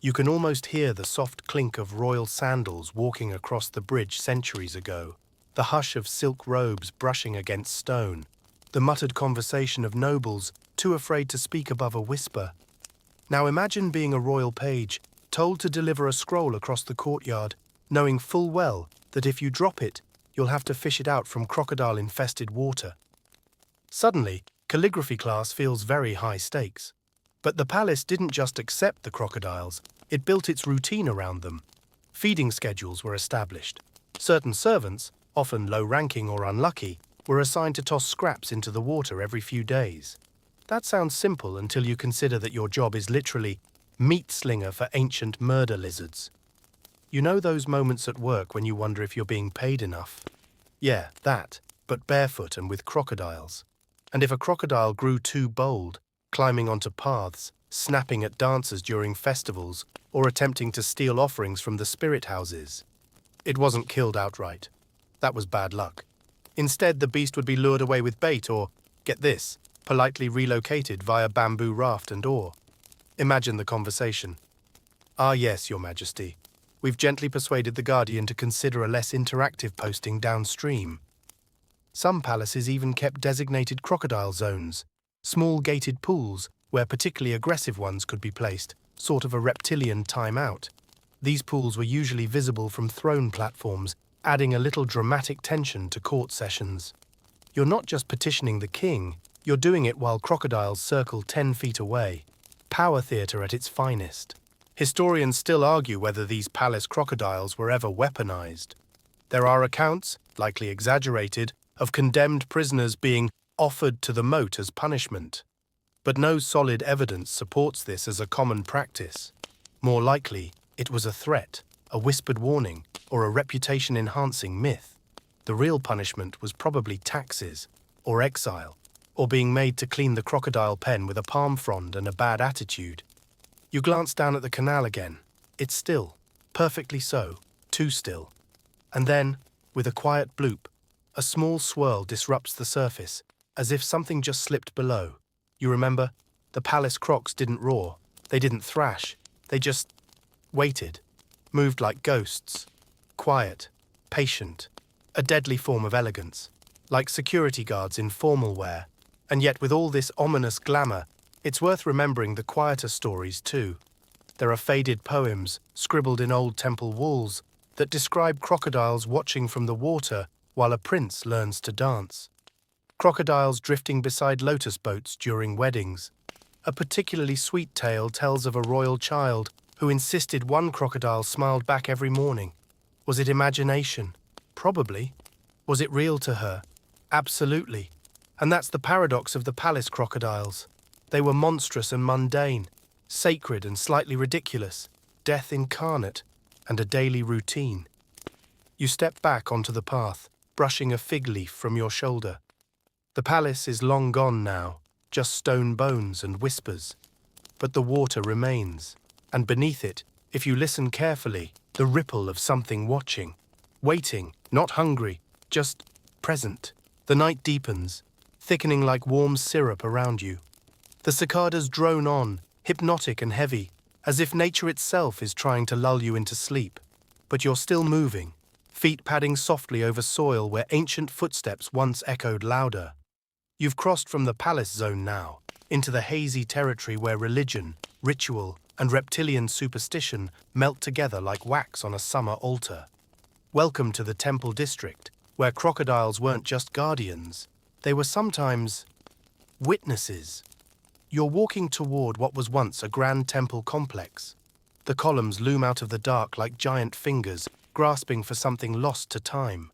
You can almost hear the soft clink of royal sandals walking across the bridge centuries ago, the hush of silk robes brushing against stone, the muttered conversation of nobles too afraid to speak above a whisper. Now imagine being a royal page, told to deliver a scroll across the courtyard, knowing full well that if you drop it, you'll have to fish it out from crocodile-infested water. Suddenly, calligraphy class feels very high stakes. But the palace didn't just accept the crocodiles, it built its routine around them. Feeding schedules were established. Certain servants, often low-ranking or unlucky, were assigned to toss scraps into the water every few days. That sounds simple until you consider that your job is literally meat slinger for ancient murder lizards. You know those moments at work when you wonder if you're being paid enough? Yeah, that, but barefoot and with crocodiles. And if a crocodile grew too bold, climbing onto paths, snapping at dancers during festivals, or attempting to steal offerings from the spirit houses, it wasn't killed outright. That was bad luck. Instead, the beast would be lured away with bait or, get this, politely relocated via bamboo raft and oar. Imagine the conversation. Ah yes, Your Majesty. We've gently persuaded the Guardian to consider a less interactive posting downstream. Some palaces even kept designated crocodile zones, small gated pools where particularly aggressive ones could be placed, sort of a reptilian timeout. These pools were usually visible from throne platforms, adding a little dramatic tension to court sessions. You're not just petitioning the king, you're doing it while crocodiles circle 10 feet away. Power theatre at its finest. Historians still argue whether these palace crocodiles were ever weaponized. There are accounts, likely exaggerated, of condemned prisoners being offered to the moat as punishment. But no solid evidence supports this as a common practice. More likely, it was a threat, a whispered warning, or a reputation-enhancing myth. The real punishment was probably taxes, or exile, or being made to clean the crocodile pen with a palm frond and a bad attitude. You glance down at the canal again. It's still, perfectly so, too still. And then, with a quiet bloop, a small swirl disrupts the surface, as if something just slipped below. You remember? The palace crocs didn't roar. They didn't thrash. They just waited, moved like ghosts. Quiet, patient, a deadly form of elegance, like security guards in formal wear. And yet with all this ominous glamour, it's worth remembering the quieter stories too. There are faded poems, scribbled in old temple walls, that describe crocodiles watching from the water while a prince learns to dance. Crocodiles drifting beside lotus boats during weddings. A particularly sweet tale tells of a royal child who insisted one crocodile smiled back every morning. Was it imagination? Probably. Was it real to her? Absolutely. And that's the paradox of the palace crocodiles. They were monstrous and mundane, sacred and slightly ridiculous, death incarnate, and a daily routine. You step back onto the path, brushing a fig leaf from your shoulder. The palace is long gone now, just stone bones and whispers. But the water remains, and beneath it, if you listen carefully, the ripple of something watching. Waiting, not hungry, just present. The night deepens, thickening like warm syrup around you. The cicadas drone on, hypnotic and heavy, as if nature itself is trying to lull you into sleep. But you're still moving, feet padding softly over soil where ancient footsteps once echoed louder. You've crossed from the palace zone now, into the hazy territory where religion, ritual, and reptilian superstition melt together like wax on a summer altar. Welcome to the temple district, where crocodiles weren't just guardians, they were sometimes witnesses. You're walking toward what was once a grand temple complex. The columns loom out of the dark like giant fingers, grasping for something lost to time.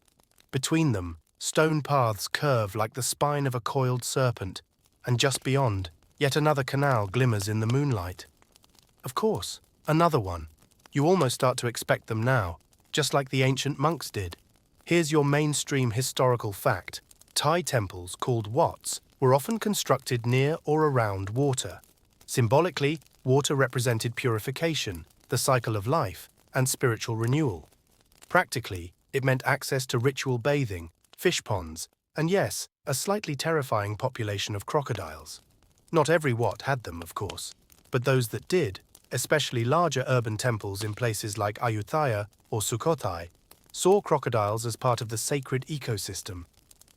Between them, stone paths curve like the spine of a coiled serpent, and just beyond, yet another canal glimmers in the moonlight. Of course, another one. You almost start to expect them now, just like the ancient monks did. Here's your mainstream historical fact. Thai temples, called wats, were often constructed near or around water. Symbolically, water represented purification, the cycle of life, and spiritual renewal. Practically, it meant access to ritual bathing, fish ponds, and yes, a slightly terrifying population of crocodiles. Not every wat had them, of course, but those that did, especially larger urban temples in places like Ayutthaya or Sukhothai, saw crocodiles as part of the sacred ecosystem.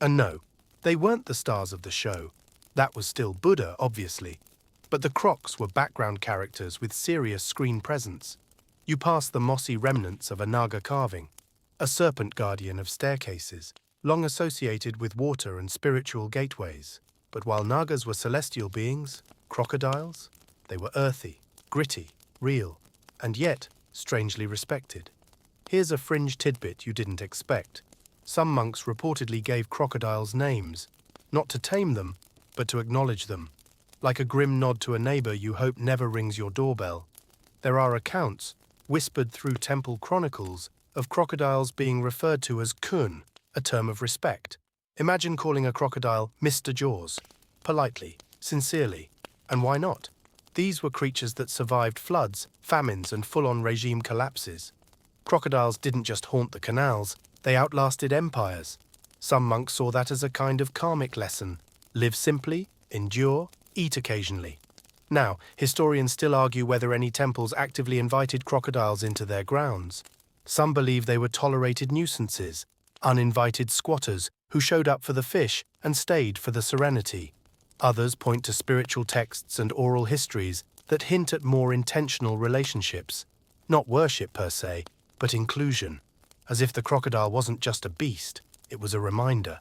And no, they weren't the stars of the show. That was still Buddha, obviously. But the crocs were background characters with serious screen presence. You pass the mossy remnants of a naga carving, a serpent guardian of staircases, long associated with water and spiritual gateways. But while nagas were celestial beings, crocodiles, they were earthy, gritty, real, and yet strangely respected. Here's a fringe tidbit you didn't expect. Some monks reportedly gave crocodiles names, not to tame them, but to acknowledge them. Like a grim nod to a neighbor you hope never rings your doorbell. There are accounts, whispered through temple chronicles, of crocodiles being referred to as kun, a term of respect. Imagine calling a crocodile Mr. Jaws, politely, sincerely. And why not? These were creatures that survived floods, famines, and full-on regime collapses. Crocodiles didn't just haunt the canals, they outlasted empires. Some monks saw that as a kind of karmic lesson. Live simply, endure, eat occasionally. Now, historians still argue whether any temples actively invited crocodiles into their grounds. Some believe they were tolerated nuisances, uninvited squatters who showed up for the fish and stayed for the serenity. Others point to spiritual texts and oral histories that hint at more intentional relationships. Not worship per se, but inclusion. As if the crocodile wasn't just a beast, it was a reminder.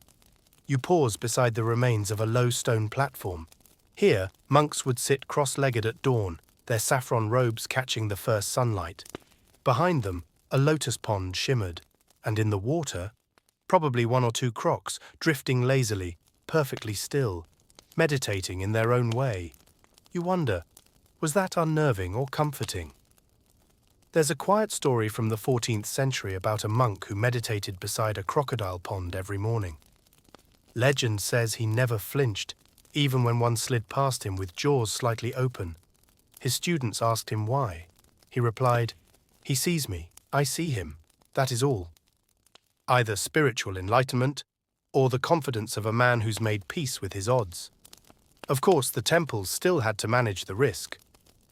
You pause beside the remains of a low stone platform. Here, monks would sit cross-legged at dawn, their saffron robes catching the first sunlight. Behind them, a lotus pond shimmered, and in the water, probably one or two crocs drifting lazily, perfectly still, meditating in their own way. You wonder, was that unnerving or comforting? There's a quiet story from the 14th century about a monk who meditated beside a crocodile pond every morning. Legend says he never flinched, even when one slid past him with jaws slightly open. His students asked him why. He replied, "He sees me, I see him, that is all." Either spiritual enlightenment, or the confidence of a man who's made peace with his odds. Of course, the temples still had to manage the risk.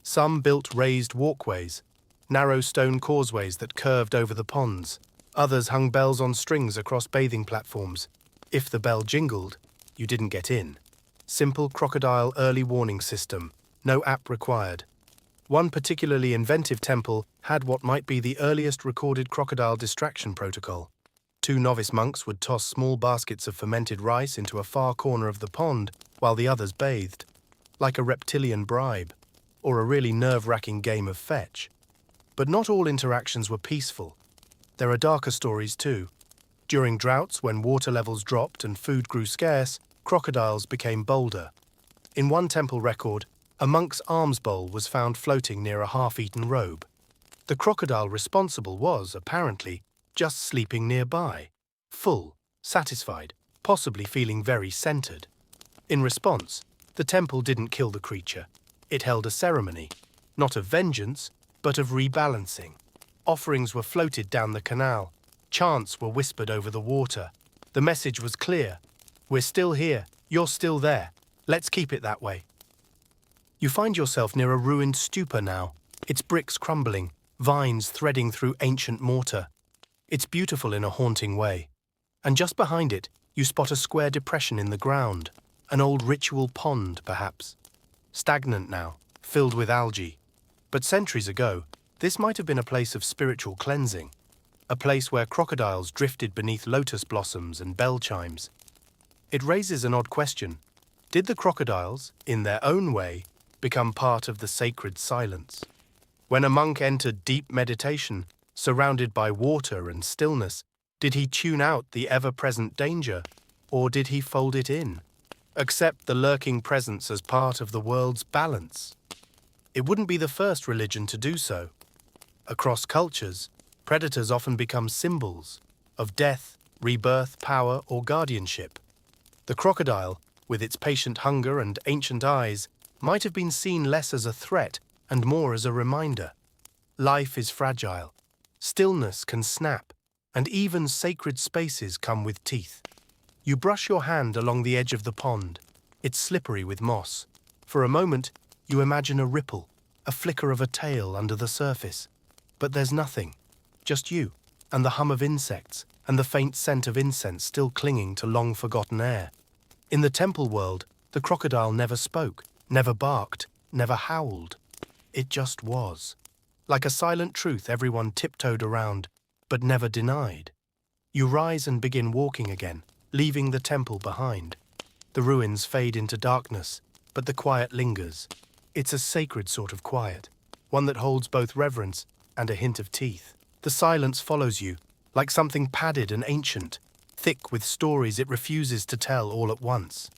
Some built raised walkways, narrow stone causeways that curved over the ponds. Others hung bells on strings across bathing platforms. If the bell jingled, you didn't get in. Simple crocodile early warning system, no app required. One particularly inventive temple had what might be the earliest recorded crocodile distraction protocol. 2 novice monks would toss small baskets of fermented rice into a far corner of the pond while the others bathed, like a reptilian bribe, or a really nerve-wracking game of fetch. But not all interactions were peaceful. There are darker stories too. During droughts, when water levels dropped and food grew scarce, crocodiles became bolder. In one temple record, a monk's alms bowl was found floating near a half-eaten robe. The crocodile responsible was, apparently, just sleeping nearby, full, satisfied. possibly feeling very centered. In response, the temple didn't kill the creature. It held a ceremony, not of vengeance, but of rebalancing. Offerings were floated down the canal. Chants were whispered over the water. The message was clear. We're still here. You're still there. Let's keep it that way. You find yourself near a ruined stupa now, its bricks crumbling, vines threading through ancient mortar. It's beautiful in a haunting way. And just behind it, you spot a square depression in the ground, an old ritual pond, perhaps. Stagnant now, filled with algae. But centuries ago, this might have been a place of spiritual cleansing, a place where crocodiles drifted beneath lotus blossoms and bell chimes. It raises an odd question. Did the crocodiles, in their own way, become part of the sacred silence? When a monk entered deep meditation, surrounded by water and stillness, did he tune out the ever-present danger, or did he fold it in? Accept the lurking presence as part of the world's balance? It wouldn't be the first religion to do so. Across cultures, predators often become symbols of death, rebirth, power, or guardianship. The crocodile, with its patient hunger and ancient eyes, might have been seen less as a threat and more as a reminder. Life is fragile. Stillness can snap, and even sacred spaces come with teeth. You brush your hand along the edge of the pond. It's slippery with moss. For a moment, you imagine a ripple, a flicker of a tail under the surface. But there's nothing, just you, and the hum of insects, and the faint scent of incense still clinging to long-forgotten air. In the temple world, the crocodile never spoke, never barked, never howled. It just was. Like a silent truth everyone tiptoed around, but never denied. You rise and begin walking again, leaving the temple behind. The ruins fade into darkness, but the quiet lingers. It's a sacred sort of quiet, one that holds both reverence and a hint of teeth. The silence follows you, like something padded and ancient, thick with stories it refuses to tell all at once.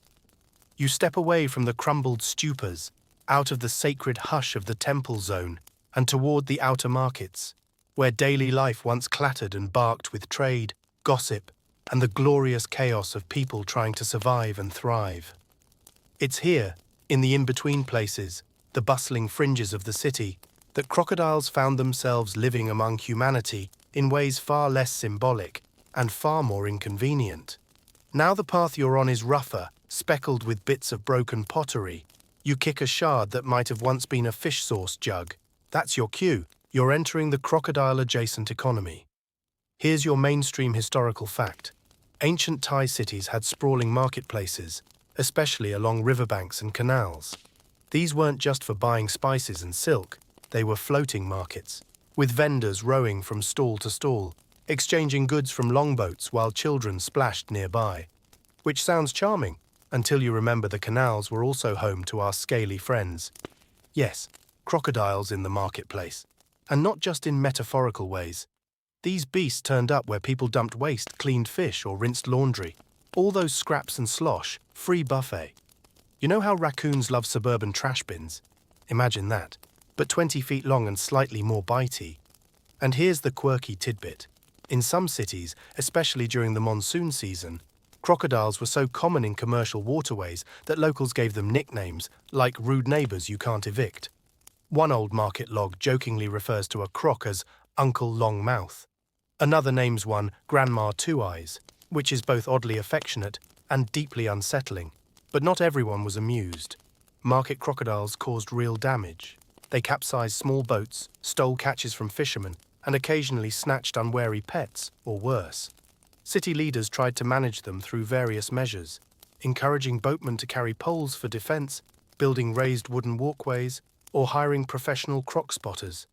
You step away from the crumbled stupas, out of the sacred hush of the temple zone, and toward the outer markets, where daily life once clattered and barked with trade, gossip, and the glorious chaos of people trying to survive and thrive. It's here, in the in-between places, the bustling fringes of the city, that crocodiles found themselves living among humanity in ways far less symbolic and far more inconvenient. Now the path you're on is rougher, speckled with bits of broken pottery. You kick a shard that might have once been a fish sauce jug. That's your cue. You're entering the crocodile-adjacent economy. Here's your mainstream historical fact. Ancient Thai cities had sprawling marketplaces, especially along riverbanks and canals. These weren't just for buying spices and silk. They were floating markets, with vendors rowing from stall to stall, exchanging goods from longboats while children splashed nearby. Which sounds charming, until you remember the canals were also home to our scaly friends. Yes, crocodiles in the marketplace. And not just in metaphorical ways. These beasts turned up where people dumped waste, cleaned fish, or rinsed laundry. All those scraps and slosh, free buffet. You know how raccoons love suburban trash bins? Imagine that, but 20 feet long and slightly more bitey. And here's the quirky tidbit. In some cities, especially during the monsoon season, crocodiles were so common in commercial waterways that locals gave them nicknames, like rude neighbors you can't evict. One old market log jokingly refers to a croc as Uncle Long Mouth. Another names one Grandma Two Eyes, which is both oddly affectionate and deeply unsettling. But not everyone was amused. Market crocodiles caused real damage. They capsized small boats, stole catches from fishermen, and occasionally snatched unwary pets, or worse. City leaders tried to manage them through various measures, encouraging boatmen to carry poles for defense, building raised wooden walkways, or hiring professional croc spotters.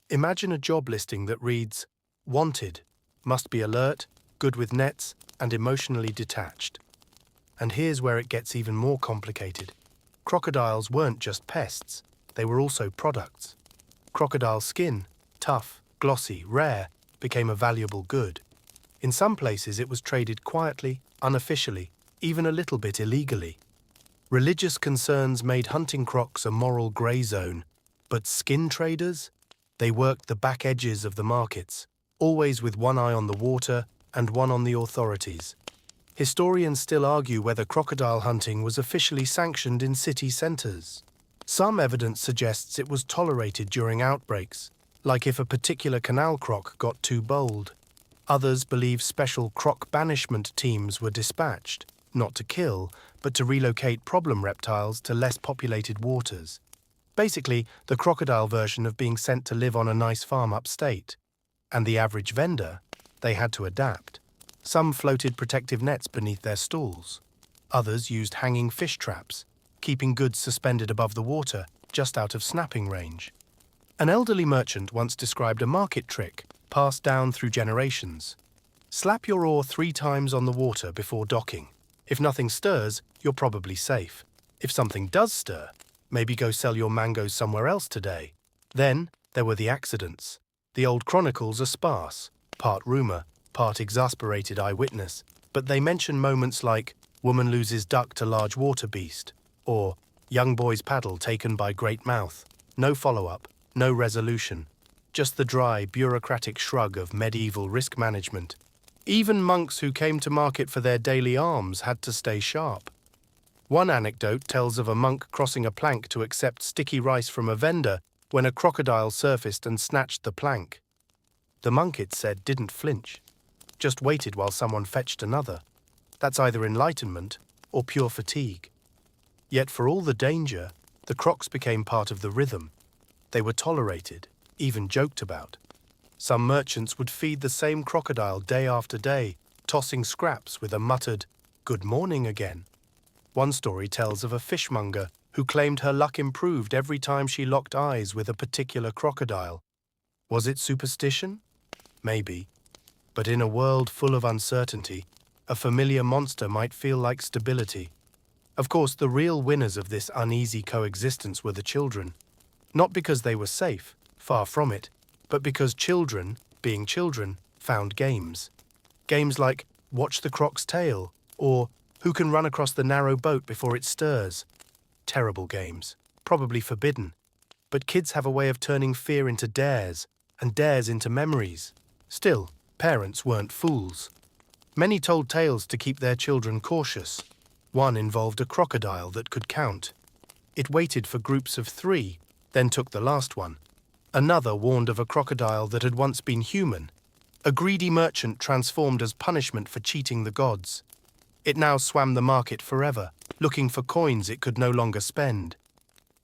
Imagine a job listing that reads, "Wanted, must be alert, good with nets, and emotionally detached." And here's where it gets even more complicated. Crocodiles weren't just pests, they were also products. Crocodile skin, tough, glossy, rare, became a valuable good. In some places it was traded quietly, unofficially, even a little bit illegally. Religious concerns made hunting crocs a moral grey zone, but skin traders? They worked the back edges of the markets, always with one eye on the water and one on the authorities. Historians still argue whether crocodile hunting was officially sanctioned in city centres. Some evidence suggests it was tolerated during outbreaks, like if a particular canal croc got too bold. Others believe special croc banishment teams were dispatched, not to kill, but to relocate problem reptiles to less populated waters. Basically, the crocodile version of being sent to live on a nice farm upstate. And the average vendor, they had to adapt. Some floated protective nets beneath their stalls. Others used hanging fish traps, keeping goods suspended above the water, just out of snapping range. An elderly merchant once described a market trick passed down through generations. Slap your oar 3 times on the water before docking. If nothing stirs, you're probably safe. If something does stir, maybe go sell your mangoes somewhere else today. Then there were the accidents. The old chronicles are sparse, part rumour, part exasperated eyewitness, but they mention moments like woman loses duck to large water beast, or young boy's paddle taken by great mouth. No follow-up, no resolution, just the dry, bureaucratic shrug of medieval risk management. Even monks who came to market for their daily alms had to stay sharp. One anecdote tells of a monk crossing a plank to accept sticky rice from a vendor when a crocodile surfaced and snatched the plank. The monk, it said, didn't flinch, just waited while someone fetched another. That's either enlightenment or pure fatigue. Yet for all the danger, the crocs became part of the rhythm. They were tolerated, even joked about. Some merchants would feed the same crocodile day after day, tossing scraps with a muttered, "Good morning again." One story tells of a fishmonger who claimed her luck improved every time she locked eyes with a particular crocodile. Was it superstition? Maybe. But in a world full of uncertainty, a familiar monster might feel like stability. Of course, the real winners of this uneasy coexistence were the children. Not because they were safe, far from it, but because children, being children, found games. Games like Watch the Croc's Tail, or Who Can Run Across the Narrow Boat Before It Stirs. Terrible games, probably forbidden. But kids have a way of turning fear into dares, and dares into memories. Still, parents weren't fools. Many told tales to keep their children cautious. One involved a crocodile that could count. It waited for groups of 3, then took the last one. Another warned of a crocodile that had once been human, a greedy merchant transformed as punishment for cheating the gods. It now swam the market forever, looking for coins it could no longer spend.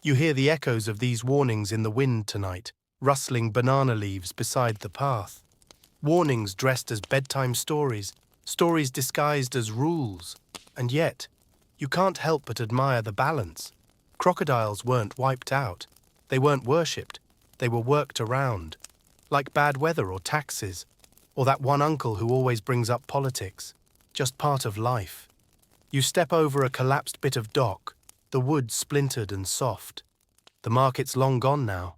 You hear the echoes of these warnings in the wind tonight, rustling banana leaves beside the path. Warnings dressed as bedtime stories, stories disguised as rules. And yet, you can't help but admire the balance. Crocodiles weren't wiped out. They weren't worshipped. They were worked around. Like bad weather or taxes, or that one uncle who always brings up politics. Just part of life. You step over a collapsed bit of dock, the wood splintered and soft. The market's long gone now.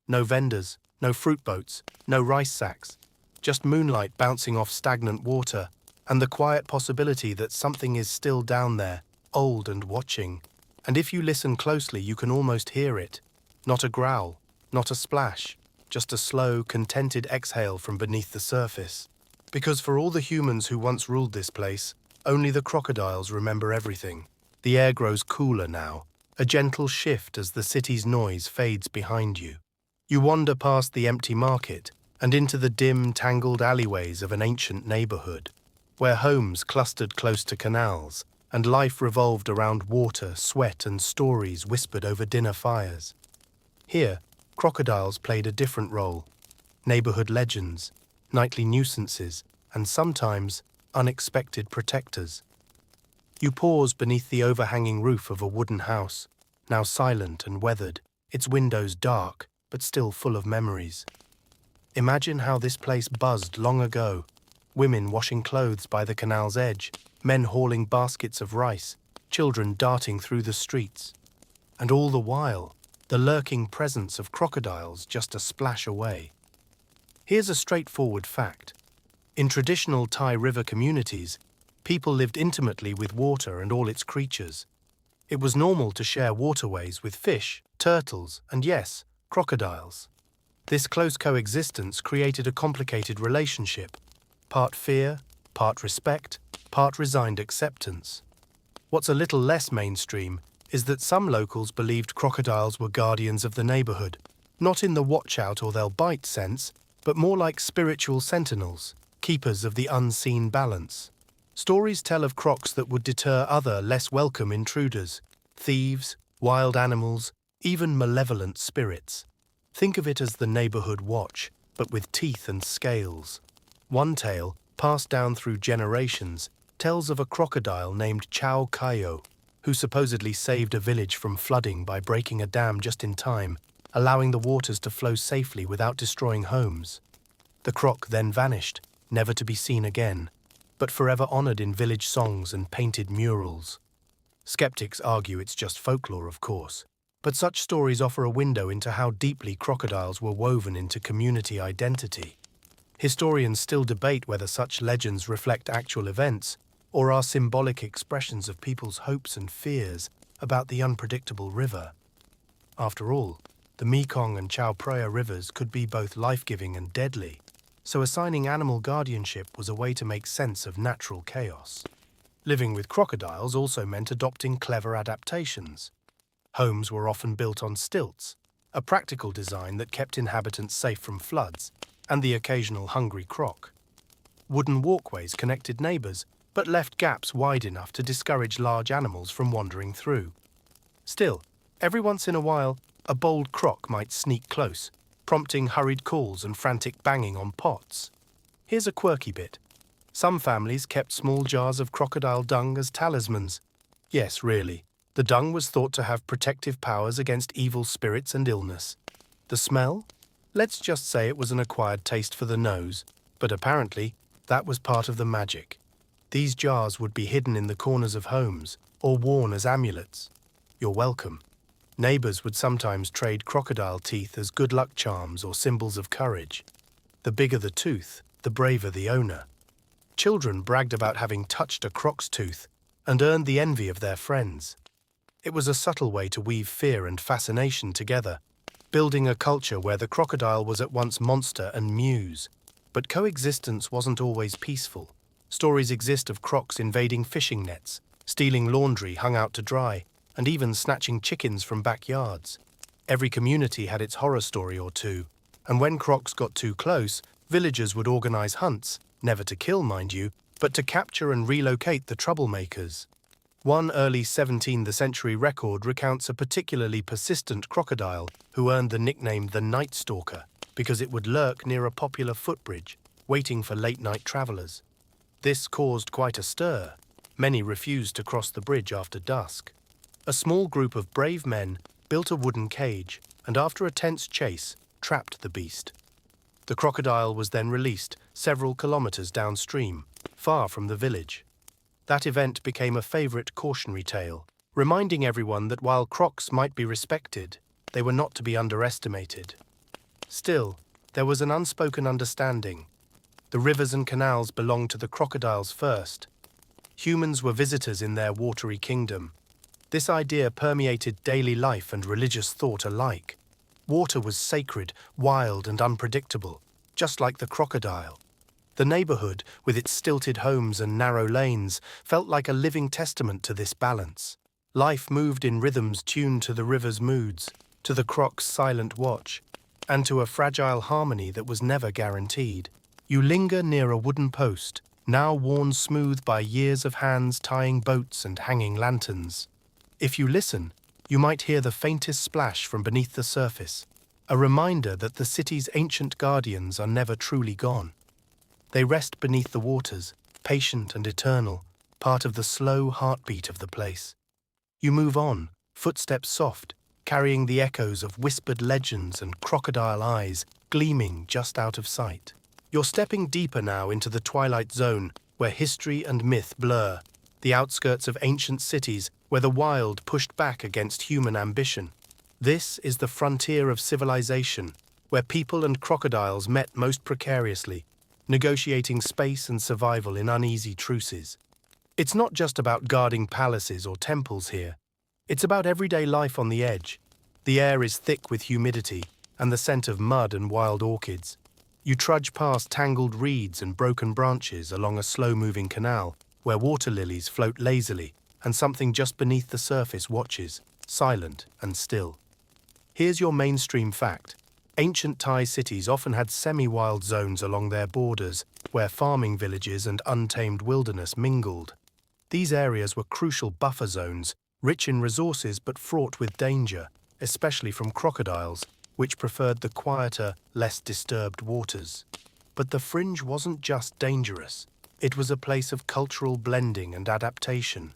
No vendors, no fruit boats, no rice sacks. Just moonlight bouncing off stagnant water, and the quiet possibility that something is still down there, old and watching. And if you listen closely, you can almost hear it. Not a growl, not a splash, just a slow, contented exhale from beneath the surface. Because for all the humans who once ruled this place, only the crocodiles remember everything. The air grows cooler now, a gentle shift as the city's noise fades behind you. You wander past the empty market and into the dim, tangled alleyways of an ancient neighborhood, where homes clustered close to canals, and life revolved around water, sweat, and stories whispered over dinner fires. Here, crocodiles played a different role. Neighborhood legends, nightly nuisances, and sometimes unexpected protectors. You pause beneath the overhanging roof of a wooden house, now silent and weathered, its windows dark, but still full of memories. Imagine how this place buzzed long ago. Women washing clothes by the canal's edge, men hauling baskets of rice, children darting through the streets. And all the while, the lurking presence of crocodiles just a splash away. Here's a straightforward fact. In traditional Thai river communities, people lived intimately with water and all its creatures. It was normal to share waterways with fish, turtles, and yes, crocodiles. This close coexistence created a complicated relationship, part fear, part respect, part resigned acceptance. What's a little less mainstream is that some locals believed crocodiles were guardians of the neighborhood, not in the watch out or they'll bite sense, but more like spiritual sentinels, keepers of the unseen balance. Stories tell of crocs that would deter other, less welcome intruders, thieves, wild animals, even malevolent spirits. Think of it as the neighborhood watch, but with teeth and scales. One tale, passed down through generations, tells of a crocodile named Chow Kayo, who supposedly saved a village from flooding by breaking a dam just in time, allowing the waters to flow safely without destroying homes. The croc then vanished, never to be seen again, but forever honored in village songs and painted murals. Skeptics argue it's just folklore, of course, but such stories offer a window into how deeply crocodiles were woven into community identity. Historians still debate whether such legends reflect actual events or are symbolic expressions of people's hopes and fears about the unpredictable river. After all, the Mekong and Chao Phraya rivers could be both life-giving and deadly, so assigning animal guardianship was a way to make sense of natural chaos. Living with crocodiles also meant adopting clever adaptations. Homes were often built on stilts, a practical design that kept inhabitants safe from floods and the occasional hungry croc. Wooden walkways connected neighbors, but left gaps wide enough to discourage large animals from wandering through. Still, every once in a while, a bold croc might sneak close, prompting hurried calls and frantic banging on pots. Here's a quirky bit. Some families kept small jars of crocodile dung as talismans. Yes, really. The dung was thought to have protective powers against evil spirits and illness. The smell? Let's just say it was an acquired taste for the nose, but apparently that was part of the magic. These jars would be hidden in the corners of homes or worn as amulets. You're welcome. Neighbors would sometimes trade crocodile teeth as good luck charms or symbols of courage. The bigger the tooth, the braver the owner. Children bragged about having touched a croc's tooth and earned the envy of their friends. It was a subtle way to weave fear and fascination together, building a culture where the crocodile was at once monster and muse. But coexistence wasn't always peaceful. Stories exist of crocs invading fishing nets, stealing laundry hung out to dry, and even snatching chickens from backyards. Every community had its horror story or two, and when crocs got too close, villagers would organize hunts, never to kill, mind you, but to capture and relocate the troublemakers. One early 17th century record recounts a particularly persistent crocodile who earned the nickname the Night Stalker because it would lurk near a popular footbridge, waiting for late-night travelers. This caused quite a stir. Many refused to cross the bridge after dusk. A small group of brave men built a wooden cage and, after a tense chase, trapped the beast. The crocodile was then released several kilometers downstream, far from the village. That event became a favorite cautionary tale, reminding everyone that while crocs might be respected, they were not to be underestimated. Still, there was an unspoken understanding. The rivers and canals belonged to the crocodiles first. Humans were visitors in their watery kingdom. This idea permeated daily life and religious thought alike. Water was sacred, wild, and unpredictable, just like the crocodile. The neighborhood, with its stilted homes and narrow lanes, felt like a living testament to this balance. Life moved in rhythms tuned to the river's moods, to the croc's silent watch, and to a fragile harmony that was never guaranteed. You linger near a wooden post, now worn smooth by years of hands tying boats and hanging lanterns. If you listen, you might hear the faintest splash from beneath the surface, a reminder that the city's ancient guardians are never truly gone. They rest beneath the waters, patient and eternal, part of the slow heartbeat of the place. You move on, footsteps soft, carrying the echoes of whispered legends and crocodile eyes gleaming just out of sight. You're stepping deeper now into the twilight zone, where history and myth blur, the outskirts of ancient cities where the wild pushed back against human ambition. This is the frontier of civilization, where people and crocodiles met most precariously, negotiating space and survival in uneasy truces. It's not just about guarding palaces or temples here. It's about everyday life on the edge. The air is thick with humidity and the scent of mud and wild orchids. You trudge past tangled reeds and broken branches along a slow-moving canal, where water lilies float lazily and something just beneath the surface watches, silent and still. Here's your mainstream fact. Ancient Thai cities often had semi-wild zones along their borders, where farming villages and untamed wilderness mingled. These areas were crucial buffer zones, rich in resources but fraught with danger, especially from crocodiles, which preferred the quieter, less disturbed waters. But the fringe wasn't just dangerous. It was a place of cultural blending and adaptation.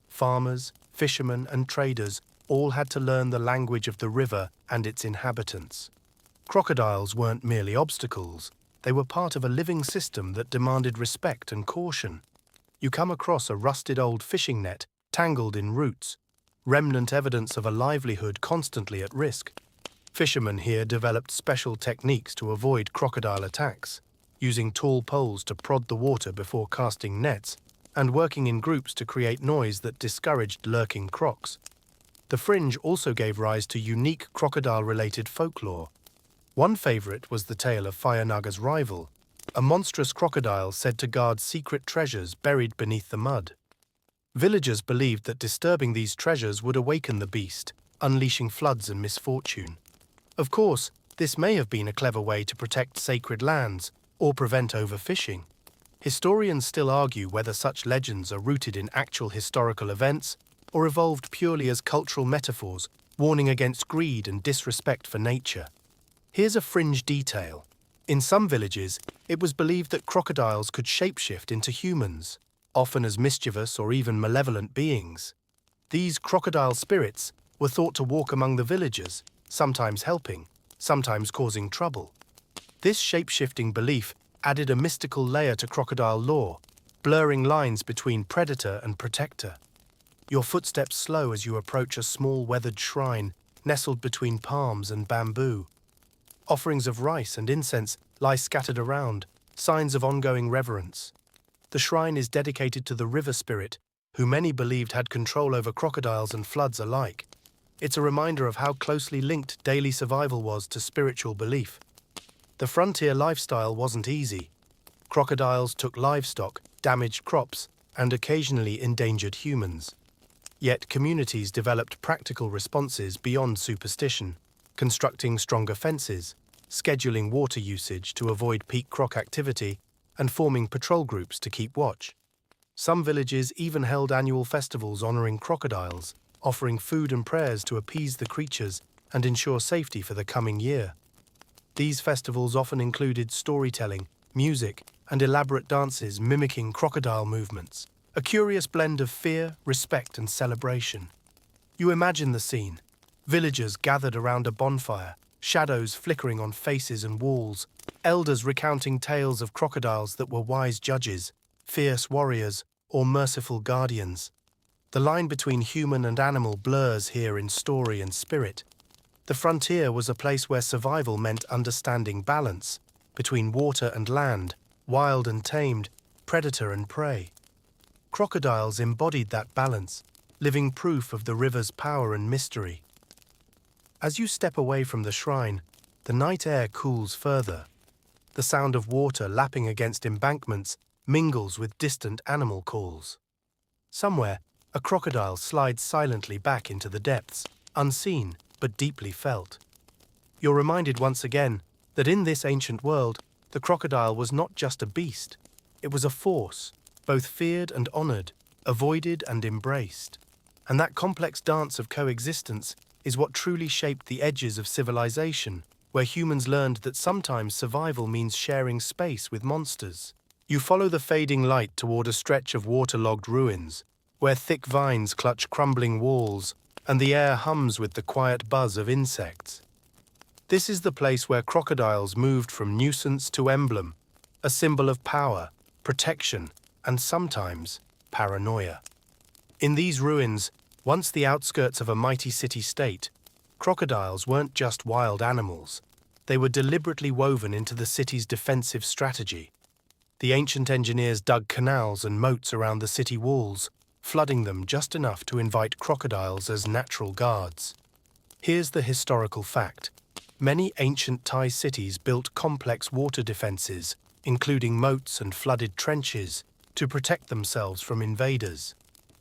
Farmers, fishermen, and traders all had to learn the language of the river and its inhabitants. Crocodiles weren't merely obstacles. They were part of a living system that demanded respect and caution. You come across a rusted old fishing net tangled in roots, remnant evidence of a livelihood constantly at risk. Fishermen here developed special techniques to avoid crocodile attacks, using tall poles to prod the water before casting nets, and working in groups to create noise that discouraged lurking crocs. The fringe also gave rise to unique crocodile-related folklore. One favorite was the tale of Fire-Naga's rival, a monstrous crocodile said to guard secret treasures buried beneath the mud. Villagers believed that disturbing these treasures would awaken the beast, unleashing floods and misfortune. Of course, this may have been a clever way to protect sacred lands or prevent overfishing. Historians still argue whether such legends are rooted in actual historical events or evolved purely as cultural metaphors, warning against greed and disrespect for nature. Here's a fringe detail. In some villages, it was believed that crocodiles could shapeshift into humans, often as mischievous or even malevolent beings. These crocodile spirits were thought to walk among the villagers, sometimes helping, sometimes causing trouble. This shape-shifting belief added a mystical layer to crocodile lore, blurring lines between predator and protector. Your footsteps slow as you approach a small weathered shrine nestled between palms and bamboo. Offerings of rice and incense lie scattered around, signs of ongoing reverence. The shrine is dedicated to the river spirit, who many believed had control over crocodiles and floods alike. It's a reminder of how closely linked daily survival was to spiritual belief. The frontier lifestyle wasn't easy. Crocodiles took livestock, damaged crops, and occasionally endangered humans. Yet communities developed practical responses beyond superstition, constructing stronger fences, scheduling water usage to avoid peak croc activity, and forming patrol groups to keep watch. Some villages even held annual festivals honoring crocodiles, offering food and prayers to appease the creatures and ensure safety for the coming year. These festivals often included storytelling, music, and elaborate dances mimicking crocodile movements, a curious blend of fear, respect, and celebration. You imagine the scene. Villagers gathered around a bonfire, shadows flickering on faces and walls, elders recounting tales of crocodiles that were wise judges, fierce warriors, or merciful guardians. The line between human and animal blurs here in story and spirit. The frontier was a place where survival meant understanding balance between water and land, wild and tamed, predator and prey. Crocodiles embodied that balance, living proof of the river's power and mystery. As you step away from the shrine, the night air cools further. The sound of water lapping against embankments mingles with distant animal calls. Somewhere, a crocodile slides silently back into the depths, unseen but deeply felt. You're reminded once again that in this ancient world, the crocodile was not just a beast. It was a force, both feared and honored, avoided and embraced. And that complex dance of coexistence is what truly shaped the edges of civilization, where humans learned that sometimes survival means sharing space with monsters. You follow the fading light toward a stretch of waterlogged ruins, where thick vines clutch crumbling walls and the air hums with the quiet buzz of insects. This is the place where crocodiles moved from nuisance to emblem, a symbol of power, protection, and sometimes paranoia. In these ruins, once the outskirts of a mighty city-state, crocodiles weren't just wild animals. They were deliberately woven into the city's defensive strategy. The ancient engineers dug canals and moats around the city walls, flooding them just enough to invite crocodiles as natural guards. Here's the historical fact. Many ancient Thai cities built complex water defenses, including moats and flooded trenches, to protect themselves from invaders.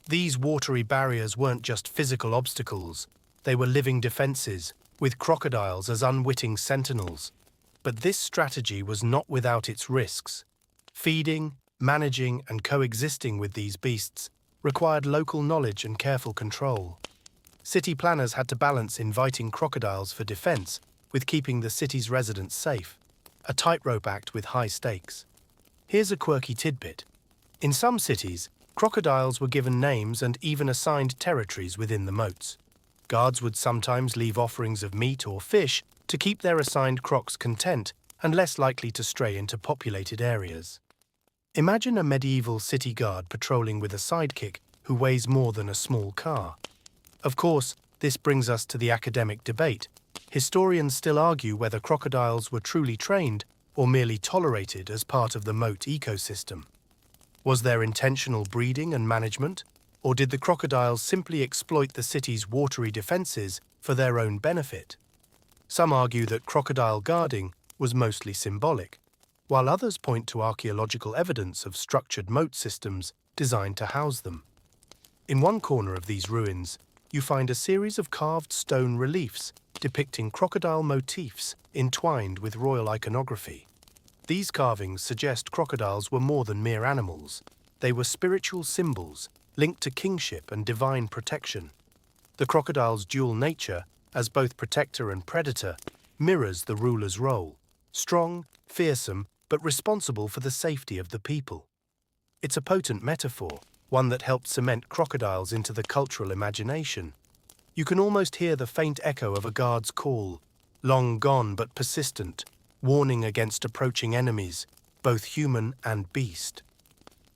These watery barriers weren't just physical obstacles, they were living defenses, with crocodiles as unwitting sentinels. But this strategy was not without its risks. Feeding, managing, and coexisting with these beasts required local knowledge and careful control. City planners had to balance inviting crocodiles for defense with keeping the city's residents safe, a tightrope act with high stakes. Here's a quirky tidbit. In some cities, crocodiles were given names and even assigned territories within the moats. Guards would sometimes leave offerings of meat or fish to keep their assigned crocs content and less likely to stray into populated areas. Imagine a medieval city guard patrolling with a sidekick who weighs more than a small car. Of course, this brings us to the academic debate. Historians still argue whether crocodiles were truly trained or merely tolerated as part of the moat ecosystem. Was there intentional breeding and management, or did the crocodiles simply exploit the city's watery defenses for their own benefit? Some argue that crocodile guarding was mostly symbolic, while others point to archaeological evidence of structured moat systems designed to house them. In one corner of these ruins, you find a series of carved stone reliefs depicting crocodile motifs entwined with royal iconography. These carvings suggest crocodiles were more than mere animals. They were spiritual symbols linked to kingship and divine protection. The crocodile's dual nature, as both protector and predator, mirrors the ruler's role: strong, fearsome, but responsible for the safety of the people. It's a potent metaphor, one that helped cement crocodiles into the cultural imagination. You can almost hear the faint echo of a guard's call, long gone but persistent, warning against approaching enemies, both human and beast.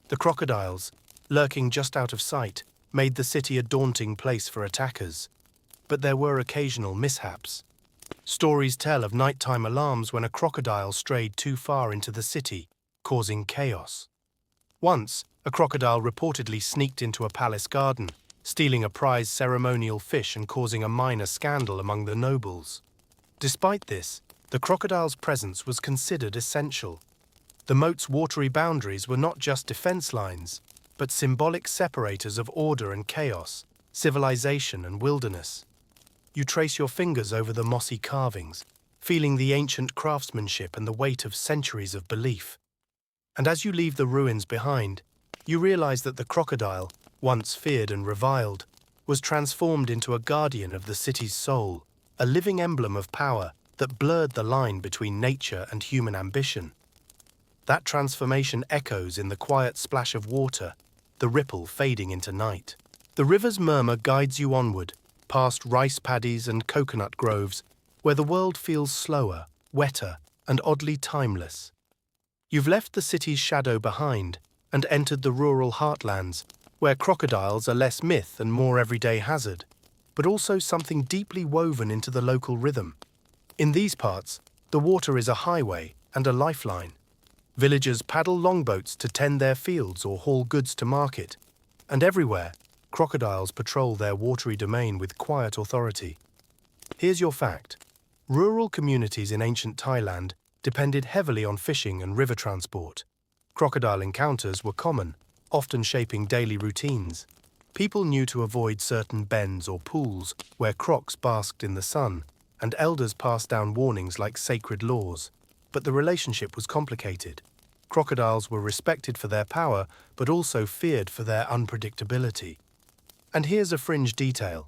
The crocodiles, lurking just out of sight, made the city a daunting place for attackers. But there were occasional mishaps. Stories tell of nighttime alarms when a crocodile strayed too far into the city, causing chaos. Once, a crocodile reportedly sneaked into a palace garden, stealing a prized ceremonial fish and causing a minor scandal among the nobles. Despite this, the crocodile's presence was considered essential. The moat's watery boundaries were not just defense lines, but symbolic separators of order and chaos, civilization and wilderness. You trace your fingers over the mossy carvings, feeling the ancient craftsmanship and the weight of centuries of belief. And as you leave the ruins behind, you realize that the crocodile, once feared and reviled, was transformed into a guardian of the city's soul, a living emblem of power that blurred the line between nature and human ambition. That transformation echoes in the quiet splash of water, the ripple fading into night. The river's murmur guides you onward, past rice paddies and coconut groves, where the world feels slower, wetter, and oddly timeless. You've left the city's shadow behind and entered the rural heartlands, where crocodiles are less myth and more everyday hazard, but also something deeply woven into the local rhythm. In these parts, the water is a highway and a lifeline. Villagers paddle longboats to tend their fields or haul goods to market, and everywhere, crocodiles patrol their watery domain with quiet authority. Here's your fact. Rural communities in ancient Thailand depended heavily on fishing and river transport. Crocodile encounters were common, often shaping daily routines. People knew to avoid certain bends or pools where crocs basked in the sun, and elders passed down warnings like sacred laws. But the relationship was complicated. Crocodiles were respected for their power, but also feared for their unpredictability. And here's a fringe detail.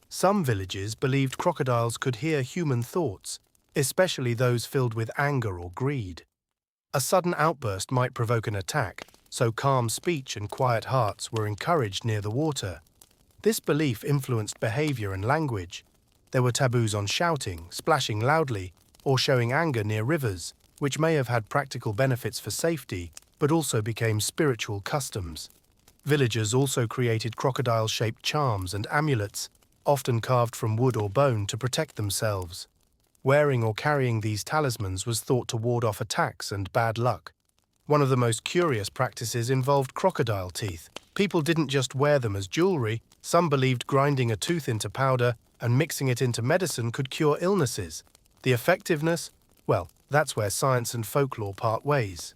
Some villages believed crocodiles could hear human thoughts, especially those filled with anger or greed. A sudden outburst might provoke an attack, so calm speech and quiet hearts were encouraged near the water. This belief influenced behavior and language. There were taboos on shouting, splashing loudly, or showing anger near rivers, which may have had practical benefits for safety, but also became spiritual customs. Villagers also created crocodile-shaped charms and amulets, often carved from wood or bone to protect themselves. Wearing or carrying these talismans was thought to ward off attacks and bad luck. One of the most curious practices involved crocodile teeth. People didn't just wear them as jewelry, some believed grinding a tooth into powder and mixing it into medicine could cure illnesses. The effectiveness? Well, that's where science and folklore part ways.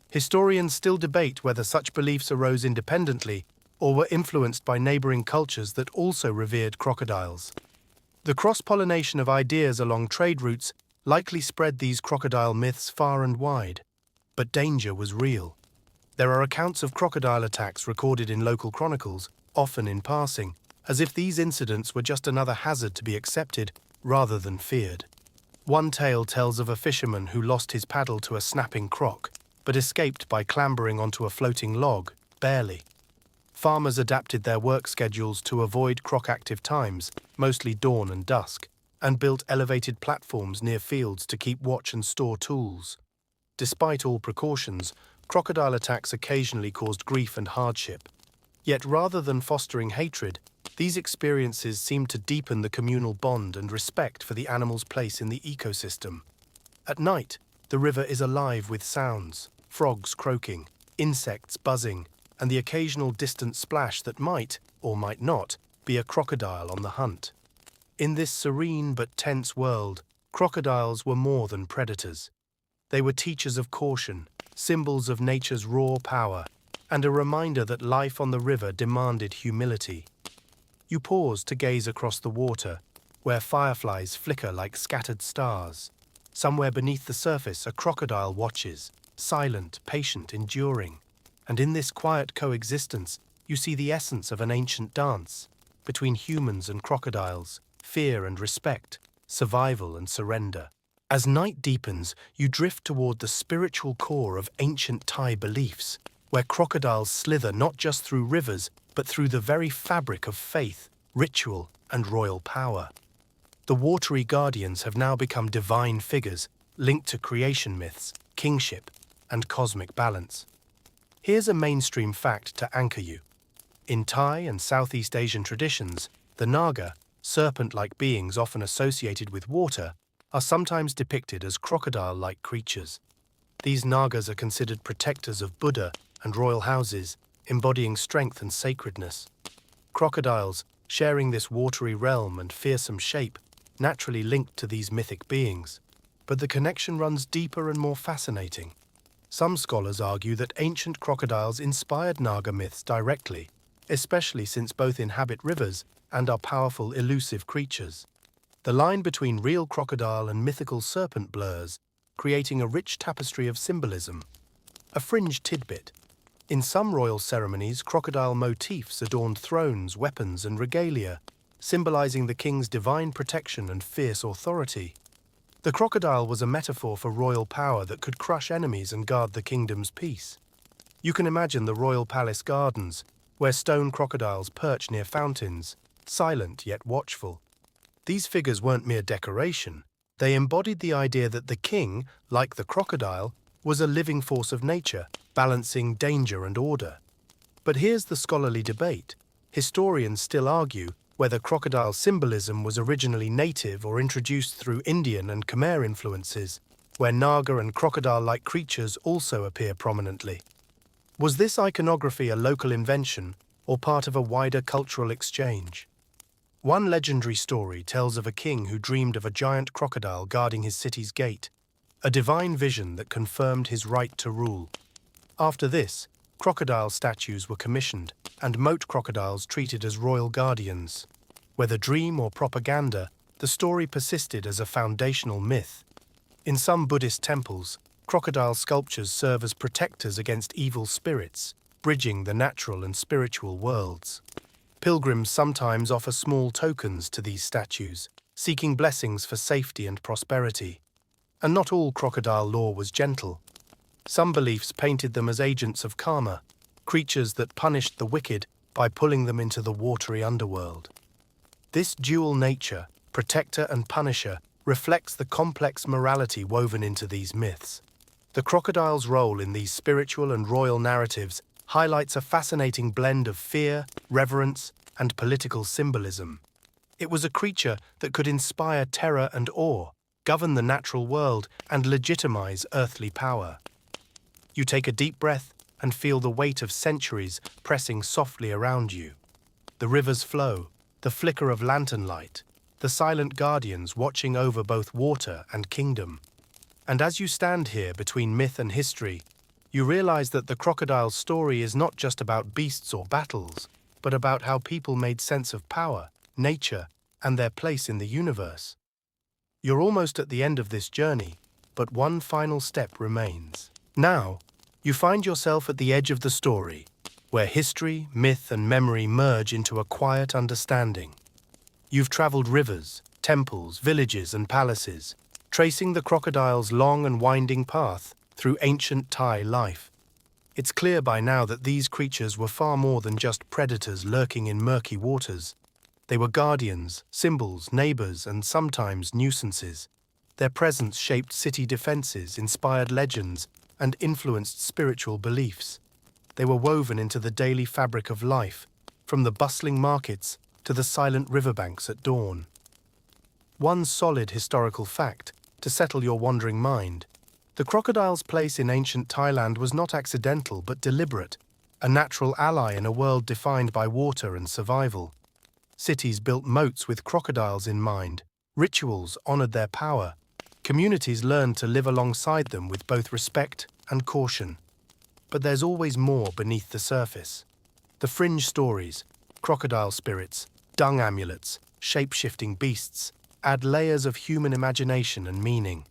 Historians still debate whether such beliefs arose independently or were influenced by neighboring cultures that also revered crocodiles. The cross-pollination of ideas along trade routes likely spread these crocodile myths far and wide. But danger was real. There are accounts of crocodile attacks recorded in local chronicles, often in passing, as if these incidents were just another hazard to be accepted rather than feared. One tale tells of a fisherman who lost his paddle to a snapping croc, but escaped by clambering onto a floating log, barely. Farmers adapted their work schedules to avoid croc-active times, mostly dawn and dusk, and built elevated platforms near fields to keep watch and store tools. Despite all precautions, crocodile attacks occasionally caused grief and hardship. Yet rather than fostering hatred, these experiences seemed to deepen the communal bond and respect for the animal's place in the ecosystem. At night, the river is alive with sounds, frogs croaking, insects buzzing, and the occasional distant splash that might, or might not, be a crocodile on the hunt. In this serene but tense world, crocodiles were more than predators. They were teachers of caution, symbols of nature's raw power, and a reminder that life on the river demanded humility. You pause to gaze across the water, where fireflies flicker like scattered stars. Somewhere beneath the surface, a crocodile watches, silent, patient, enduring. And in this quiet coexistence, you see the essence of an ancient dance between humans and crocodiles, fear and respect, survival and surrender. As night deepens, you drift toward the spiritual core of ancient Thai beliefs, where crocodiles slither not just through rivers, but through the very fabric of faith, ritual, and royal power. The watery guardians have now become divine figures linked to creation myths, kingship, and cosmic balance. Here's a mainstream fact to anchor you. In Thai and Southeast Asian traditions, the Naga, serpent-like beings often associated with water, are sometimes depicted as crocodile-like creatures. These Nagas are considered protectors of Buddha and royal houses, embodying strength and sacredness. Crocodiles, sharing this watery realm and fearsome shape, naturally linked to these mythic beings. But the connection runs deeper and more fascinating. Some scholars argue that ancient crocodiles inspired Naga myths directly, especially since both inhabit rivers and are powerful, elusive creatures. The line between real crocodile and mythical serpent blurs, creating a rich tapestry of symbolism. A fringe tidbit. In some royal ceremonies, crocodile motifs adorned thrones, weapons, and regalia, symbolizing the king's divine protection and fierce authority. The crocodile was a metaphor for royal power that could crush enemies and guard the kingdom's peace. You can imagine the royal palace gardens, where stone crocodiles perch near fountains, silent yet watchful. These figures weren't mere decoration. They embodied the idea that the king, like the crocodile, was a living force of nature, balancing danger and order. But here's the scholarly debate. Historians still argue whether crocodile symbolism was originally native or introduced through Indian and Khmer influences, where Naga and crocodile-like creatures also appear prominently. Was this iconography a local invention or part of a wider cultural exchange? One legendary story tells of a king who dreamed of a giant crocodile guarding his city's gate, a divine vision that confirmed his right to rule. After this, crocodile statues were commissioned, and moat crocodiles treated as royal guardians. Whether dream or propaganda, the story persisted as a foundational myth. In some Buddhist temples, crocodile sculptures serve as protectors against evil spirits, bridging the natural and spiritual worlds. Pilgrims sometimes offer small tokens to these statues, seeking blessings for safety and prosperity. And not all crocodile lore was gentle. Some beliefs painted them as agents of karma, creatures that punished the wicked by pulling them into the watery underworld. This dual nature, protector and punisher, reflects the complex morality woven into these myths. The crocodile's role in these spiritual and royal narratives highlights a fascinating blend of fear, reverence, and political symbolism. It was a creature that could inspire terror and awe, govern the natural world, and legitimize earthly power. You take a deep breath and feel the weight of centuries pressing softly around you. The river's flow, the flicker of lantern light, the silent guardians watching over both water and kingdom. And as you stand here between myth and history, You realize that the crocodile's story is not just about beasts or battles, but about how people made sense of power, nature, and their place in the universe. You're almost at the end of this journey, but one final step remains. Now, you find yourself at the edge of the story, where history, myth, and memory merge into a quiet understanding. You've traveled rivers, temples, villages, and palaces, tracing the crocodile's long and winding path through ancient Thai life. It's clear by now that these creatures were far more than just predators lurking in murky waters. They were guardians, symbols, neighbors, and sometimes nuisances. Their presence shaped city defenses, inspired legends, and influenced spiritual beliefs. They were woven into the daily fabric of life, from the bustling markets to the silent riverbanks at dawn. One solid historical fact to settle your wandering mind: the crocodile's place in ancient Thailand was not accidental but deliberate, a natural ally in a world defined by water and survival. Cities built moats with crocodiles in mind, rituals honored their power, communities learned to live alongside them with both respect and caution. But there's always more beneath the surface. The fringe stories, crocodile spirits, dung amulets, shape-shifting beasts, add layers of human imagination and meaning.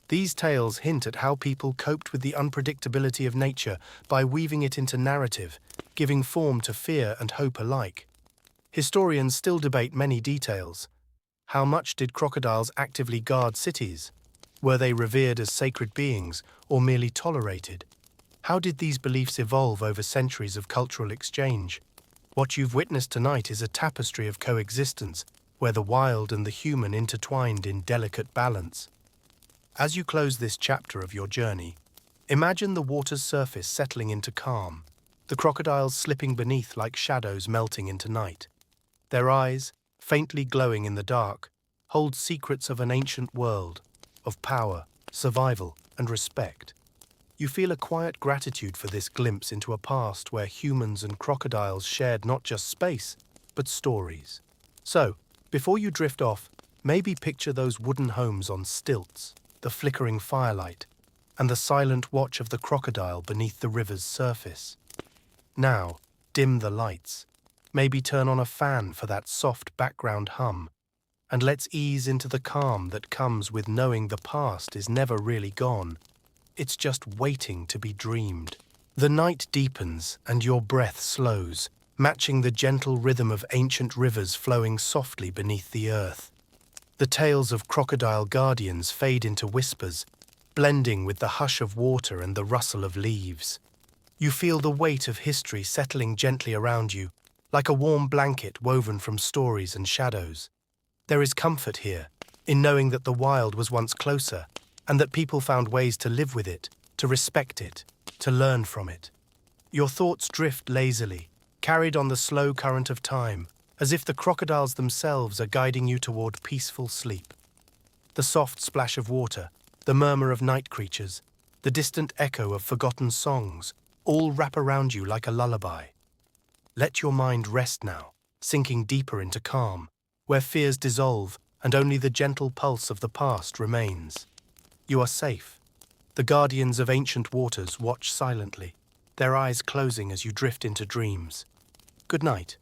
These tales hint at how people coped with the unpredictability of nature by weaving it into narrative, giving form to fear and hope alike. Historians still debate many details. How much did crocodiles actively guard cities? Were they revered as sacred beings or merely tolerated? How did these beliefs evolve over centuries of cultural exchange? What you've witnessed tonight is a tapestry of coexistence, where the wild and the human intertwined in delicate balance. As you close this chapter of your journey, imagine the water's surface settling into calm, the crocodiles slipping beneath like shadows melting into night. Their eyes, faintly glowing in the dark, hold secrets of an ancient world, of power, survival, and respect. You feel a quiet gratitude for this glimpse into a past where humans and crocodiles shared not just space, but stories. So, before you drift off, maybe picture those wooden homes on stilts, the flickering firelight, and the silent watch of the crocodile beneath the river's surface. Now, dim the lights. Maybe turn on a fan for that soft background hum, and let's ease into the calm that comes with knowing the past is never really gone. It's just waiting to be dreamed. The night deepens and your breath slows, matching the gentle rhythm of ancient rivers flowing softly beneath the earth. The tales of crocodile guardians fade into whispers, blending with the hush of water and the rustle of leaves. You feel the weight of history settling gently around you, like a warm blanket woven from stories and shadows. There is comfort here, in knowing that the wild was once closer, and that people found ways to live with it, to respect it, to learn from it. Your thoughts drift lazily, carried on the slow current of time, as if the crocodiles themselves are guiding you toward peaceful sleep. The soft splash of water, the murmur of night creatures, the distant echo of forgotten songs, all wrap around you like a lullaby. Let your mind rest now, sinking deeper into calm, where fears dissolve and only the gentle pulse of the past remains. You are safe. The guardians of ancient waters watch silently, their eyes closing as you drift into dreams. Good night.